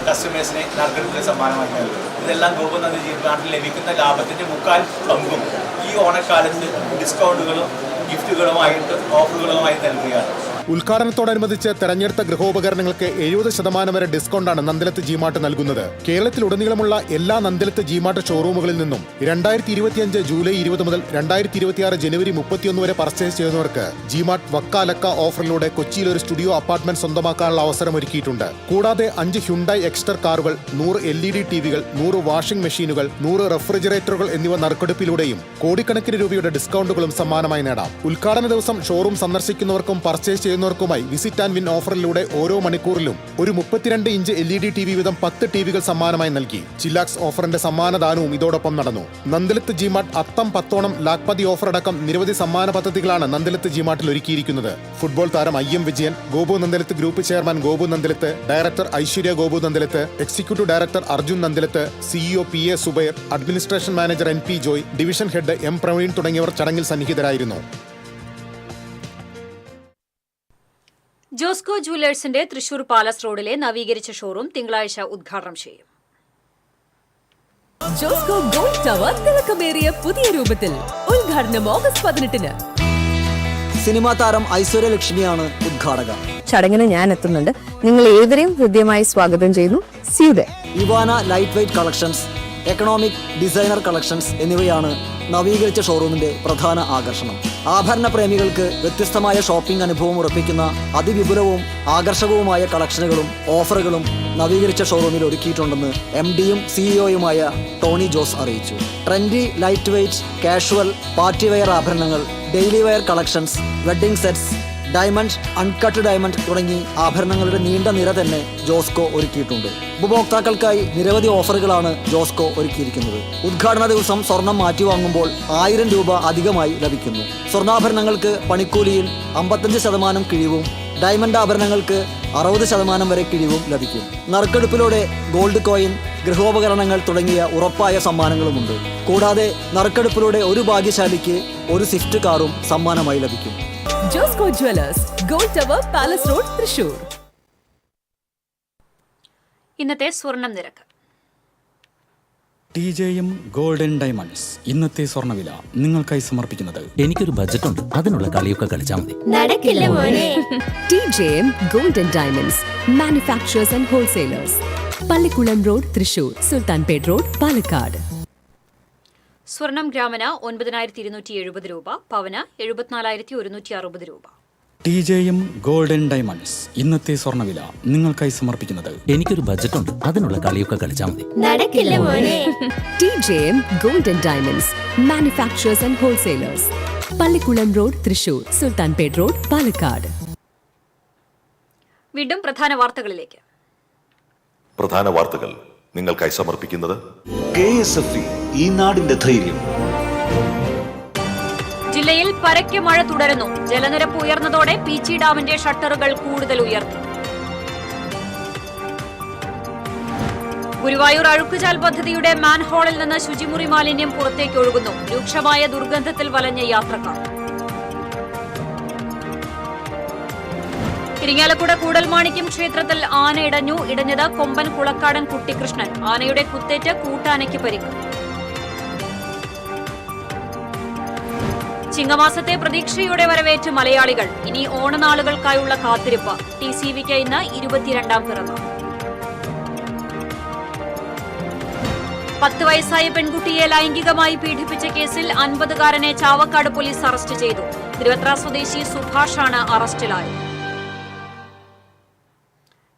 കസ്റ്റമേഴ്സിനെ നറുക്കെടുപ്പിൽ സമ്മാനമായി നൽകും. ഇതെല്ലാം ഗോപു നന്ദില ജി മാർട്ടിൽ ലഭിക്കുന്ന ലാഭത്തിന്റെ 3/4 പങ്കും ഈ ഓണക്കാലത്ത് ഡിസ്കൗണ്ടുകളും ഗിഫ്റ്റുകളുമായിട്ട് ഓഫറുകളുമായി നൽകുകയാണ്. ഉദ്ഘാടനത്തോടനുബന്ധിച്ച് തെരഞ്ഞെടുത്ത ഗൃഹോപകരണങ്ങൾക്ക് 70% വരെ ഡിസ്കൗണ്ടാണ് നന്ദിലത്ത് ജി മാർട്ട് നൽകുന്നത്. കേരളത്തിലുടനീളമുള്ള എല്ലാ നന്ദിലത്ത് ജി മാർട്ട് ഷോറൂമുകളിൽ നിന്നും 2025 ജൂലൈ 20 മുതൽ 2026 ജനുവരി 31 വരെ പർച്ചേസ് ചെയ്യുന്നവർക്ക് ജി മാർട്ട് വക്കാലക്ക ഓഫറിലൂടെ കൊച്ചിയിൽ ഒരു സ്റ്റുഡിയോ അപ്പാർട്ട്മെന്റ് സ്വന്തമാക്കാനുള്ള അവസരം ഒരുക്കിയിട്ടുണ്ട്. കൂടാതെ 5 ഹ്യുണ്ടായി എക്സ്റ്റർ കാറുകൾ, 100 LED ടിവികൾ, 100 വാഷിംഗ് മെഷീനുകൾ, 100 റെഫ്രിജറേറ്ററുകൾ എന്നിവ നറുക്കെടുപ്പിലൂടെയും കോടിക്കണക്കിന് രൂപയുടെ ഡിസ്കൗണ്ടുകളും സമ്മാനമായി നേടാം. ഉദ്ഘാടന ദിവസം ഷോറൂം സന്ദർശിക്കുന്നവർക്കും പർച്ചേസ് ചെയ്യുന്നവർക്കുമായി വിസിറ്റ് ആൻഡ് വിൻ ഓഫറിലൂടെ ഓരോ മണിക്കൂറിലും ഒരു 32 ഇഞ്ച് LED TV വീതം 10 ടിവികൾ സമ്മാനമായി നൽകി. ചില്ലാക്സ് ഓഫറിന്റെ സമ്മാനദാനവും ഇതോടൊപ്പം നടന്നു. നന്ദിലത്ത് ജി മാർട്ട് അത്തം 10ഓണം ലാഖ്പതി ഓഫർ അടക്കം നിരവധി സമ്മാന പദ്ധതികളാണ് നന്ദിലത്ത് ജി മാർട്ടിൽ ഒരുക്കിയിരിക്കുന്നത്. ഫുട്ബോൾ താരം IM Vijayan, Gopu Nandilath group chairman Gopu Nandilath, director Aishwarya Gopu Nandilath, executive director Arjun Nandilath, CEO PA Zubair, administration manager NP Joy, division head M Praveen തുടങ്ങിയവർ ചടങ്ങിൽ സന്നിഹിതരായിരുന്നു. ജോസ്കോ ജുവലേഴ്സിന്റെ തൃശൂർ പാലസ് റോഡിലെ നവീകരിച്ച ഷോറൂം തിങ്കളാഴ്ച ഉദ്ഘാടനം ചെയ്യും. ജോസ്കോ ഗോൾഡ് ടവർ തിളക്കമേറിയ പുതിയ രൂപത്തിൽ ഉദ്ഘാടനം ഓഗസ്റ്റ് 18-ന്. സിനിമാ താരം ഐശ്വര്യ ലക്ഷ്മിയാണ് ഉദ്ഘാടക. ചടങ്ങിന് ഞാൻ എത്തുന്നുണ്ട്. നിങ്ങൾ ഏവരെയും ഹൃദ്യമായി സ്വാഗതം ചെയ്യുന്നു. സ്യൂദെ ഇവാന light weight collections, economic designer collections എന്നിവയാണ് നവീകരിച്ച ഷോറൂമിന്റെ പ്രധാന ആകർഷണം. ആഭരണ പ്രേമികൾക്ക് വ്യത്യസ്തമായ ഷോപ്പിംഗ് അനുഭവം ഉറപ്പിക്കുന്ന അതിവിപുലവും ആകർഷകവുമായ കളക്ഷനുകളും ഓഫറുകളും നവീകരിച്ച ഷോറൂമിൽ ഒരുക്കിയിട്ടുണ്ടെന്ന് MDയും CEOയുമായ ടോണി ജോസ് അറിയിച്ചു. Trendy, light weight, casual, party wear ആഭരണങ്ങൾ, daily wear collections, wedding sets, diamond, uncut diamond തുടങ്ങി ആഭരണങ്ങളുടെ നീണ്ട നിര തന്നെ ജോസ്കോ ഒരുക്കിയിട്ടുണ്ട്. ഉപഭോക്താക്കൾക്കായി നിരവധി ഓഫറുകളാണ് ജോസ്കോ ഒരുക്കിയിരിക്കുന്നത്. ഉദ്ഘാടന ദിവസം സ്വർണം മാറ്റിവാങ്ങുമ്പോൾ 1000 രൂപ അധികമായി ലഭിക്കുന്നു. സ്വർണ്ണാഭരണങ്ങൾക്ക് പണിക്കൂലിയിൽ 55% കിഴിവും ഡയമണ്ട് ആഭരണങ്ങൾക്ക് 60% വരെ കിഴിവും ലഭിക്കും. നറുക്കെടുപ്പിലൂടെ ഗോൾഡ് കോയിൻ, ഗൃഹോപകരണങ്ങൾ തുടങ്ങിയ ഉറപ്പായ സമ്മാനങ്ങളുമുണ്ട്. കൂടാതെ നറുക്കെടുപ്പിലൂടെ ഒരു ഭാഗ്യശാലിക്ക് ഒരു സ്വിഫ്റ്റ് കാറും സമ്മാനമായി ലഭിക്കും. Josco jewellers, gold Tower, Palace Road, Thrissur. ഇന്നത്തെ സ്വർണം നിരക്ക്. TJM ഗോൾഡൻ ഡയമണ്ട്സ് ഇന്നത്തെ സ്വർണ്ണവില നിങ്ങൾക്കായി സമർപ്പിക്കുന്നത്. എനിക്കൊരു ബജറ്റ് ഉണ്ട്, അതിനുള്ള കളിയൊക്കെ കളിച്ചാൽ മതി. നടക്കില്ല മോനെ. TJM Golden Diamonds, Manufacturers and Wholesalers, Pallikulam Road, Thrissur, Sultanpet Road, Palakkad. സ്വർണം ഗ്രാമിന് 9270 രൂപ, പവന് 74,160 രൂപ. TJM ഗോൾഡൻ ഡയമണ്ട്സ് ഇന്നത്തെ സ്വർണ്ണവില നിങ്ങൾക്കായി സമർപ്പിക്കുന്നത്. എനിക്കൊരു ബജറ്റ് ഉണ്ട്, അതിനുള്ള കളിയൊക്കെ കളിച്ചാൽ മതി. നടക്കില്ല മോനെ. TJM Golden Diamonds, Manufacturers and Wholesalers, Pallikulam Road, Thrissur, Sultanpet Road, Palakkad. വീണ്ടും പ്രധാന വാർത്തകളിലേക്ക്. പ്രധാന വാർത്തകൾ നിങ്ങൾക്കായി സമർപ്പിക്കുന്നത് KSFE, ഈ നാടിന്റെ ധൈര്യം. ജില്ലയിൽ പരക്കെ മഴ തുടരുന്നു. ജലനിരപ്പ് ഉയർന്നതോടെ പീച്ചി ഡാമിന്റെ ഷട്ടറുകൾ കൂടുതൽ ഉയർത്തി. ഗുരുവായൂർ അഴുക്കുചാൽ പദ്ധതിയുടെ മാൻഹോളിൽ നിന്ന് ശുചിമുറി മാലിന്യം പുറത്തേക്ക് ഒഴുകുന്നു. രൂക്ഷമായ ദുർഗന്ധത്തിൽ വലഞ്ഞ യാത്രക്കാർ. ഇരിങ്ങാലക്കുട കൂടൽമാണിക്യം ക്ഷേത്രത്തിൽ ആന ഇടഞ്ഞു. ഇടഞ്ഞത് കൊമ്പൻ കുളക്കാടൻ കുട്ടിക്കൃഷ്ണൻ. ആനയുടെ കുത്തേറ്റ് കൂട്ടാനയ്ക്ക് പരിക്ക്. ചിങ്ങമാസത്തെ പ്രതീക്ഷയോടെ വരവേറ്റ് മലയാളികൾ. ഇനി ഓണനാളുകൾക്കായുള്ള കാത്തിരിപ്പ്. TCVക്ക് ഇന്ന് 22ാം പിറന്നാൾ. 10 വയസ്സായ പെൺകുട്ടിയെ ലൈംഗികമായി പീഡിപ്പിച്ച കേസിൽ 50-കാരനെ ചാവക്കാട് പോലീസ് അറസ്റ്റ് ചെയ്തു. തിരുവത്ര സ്വദേശി സുഭാഷാണ് അറസ്റ്റിലായത്.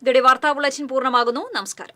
ഇതോടെ വാർത്താ ബുള്ളറ്റിൻ പൂർണ്ണമാകുന്നു. നമസ്കാരം.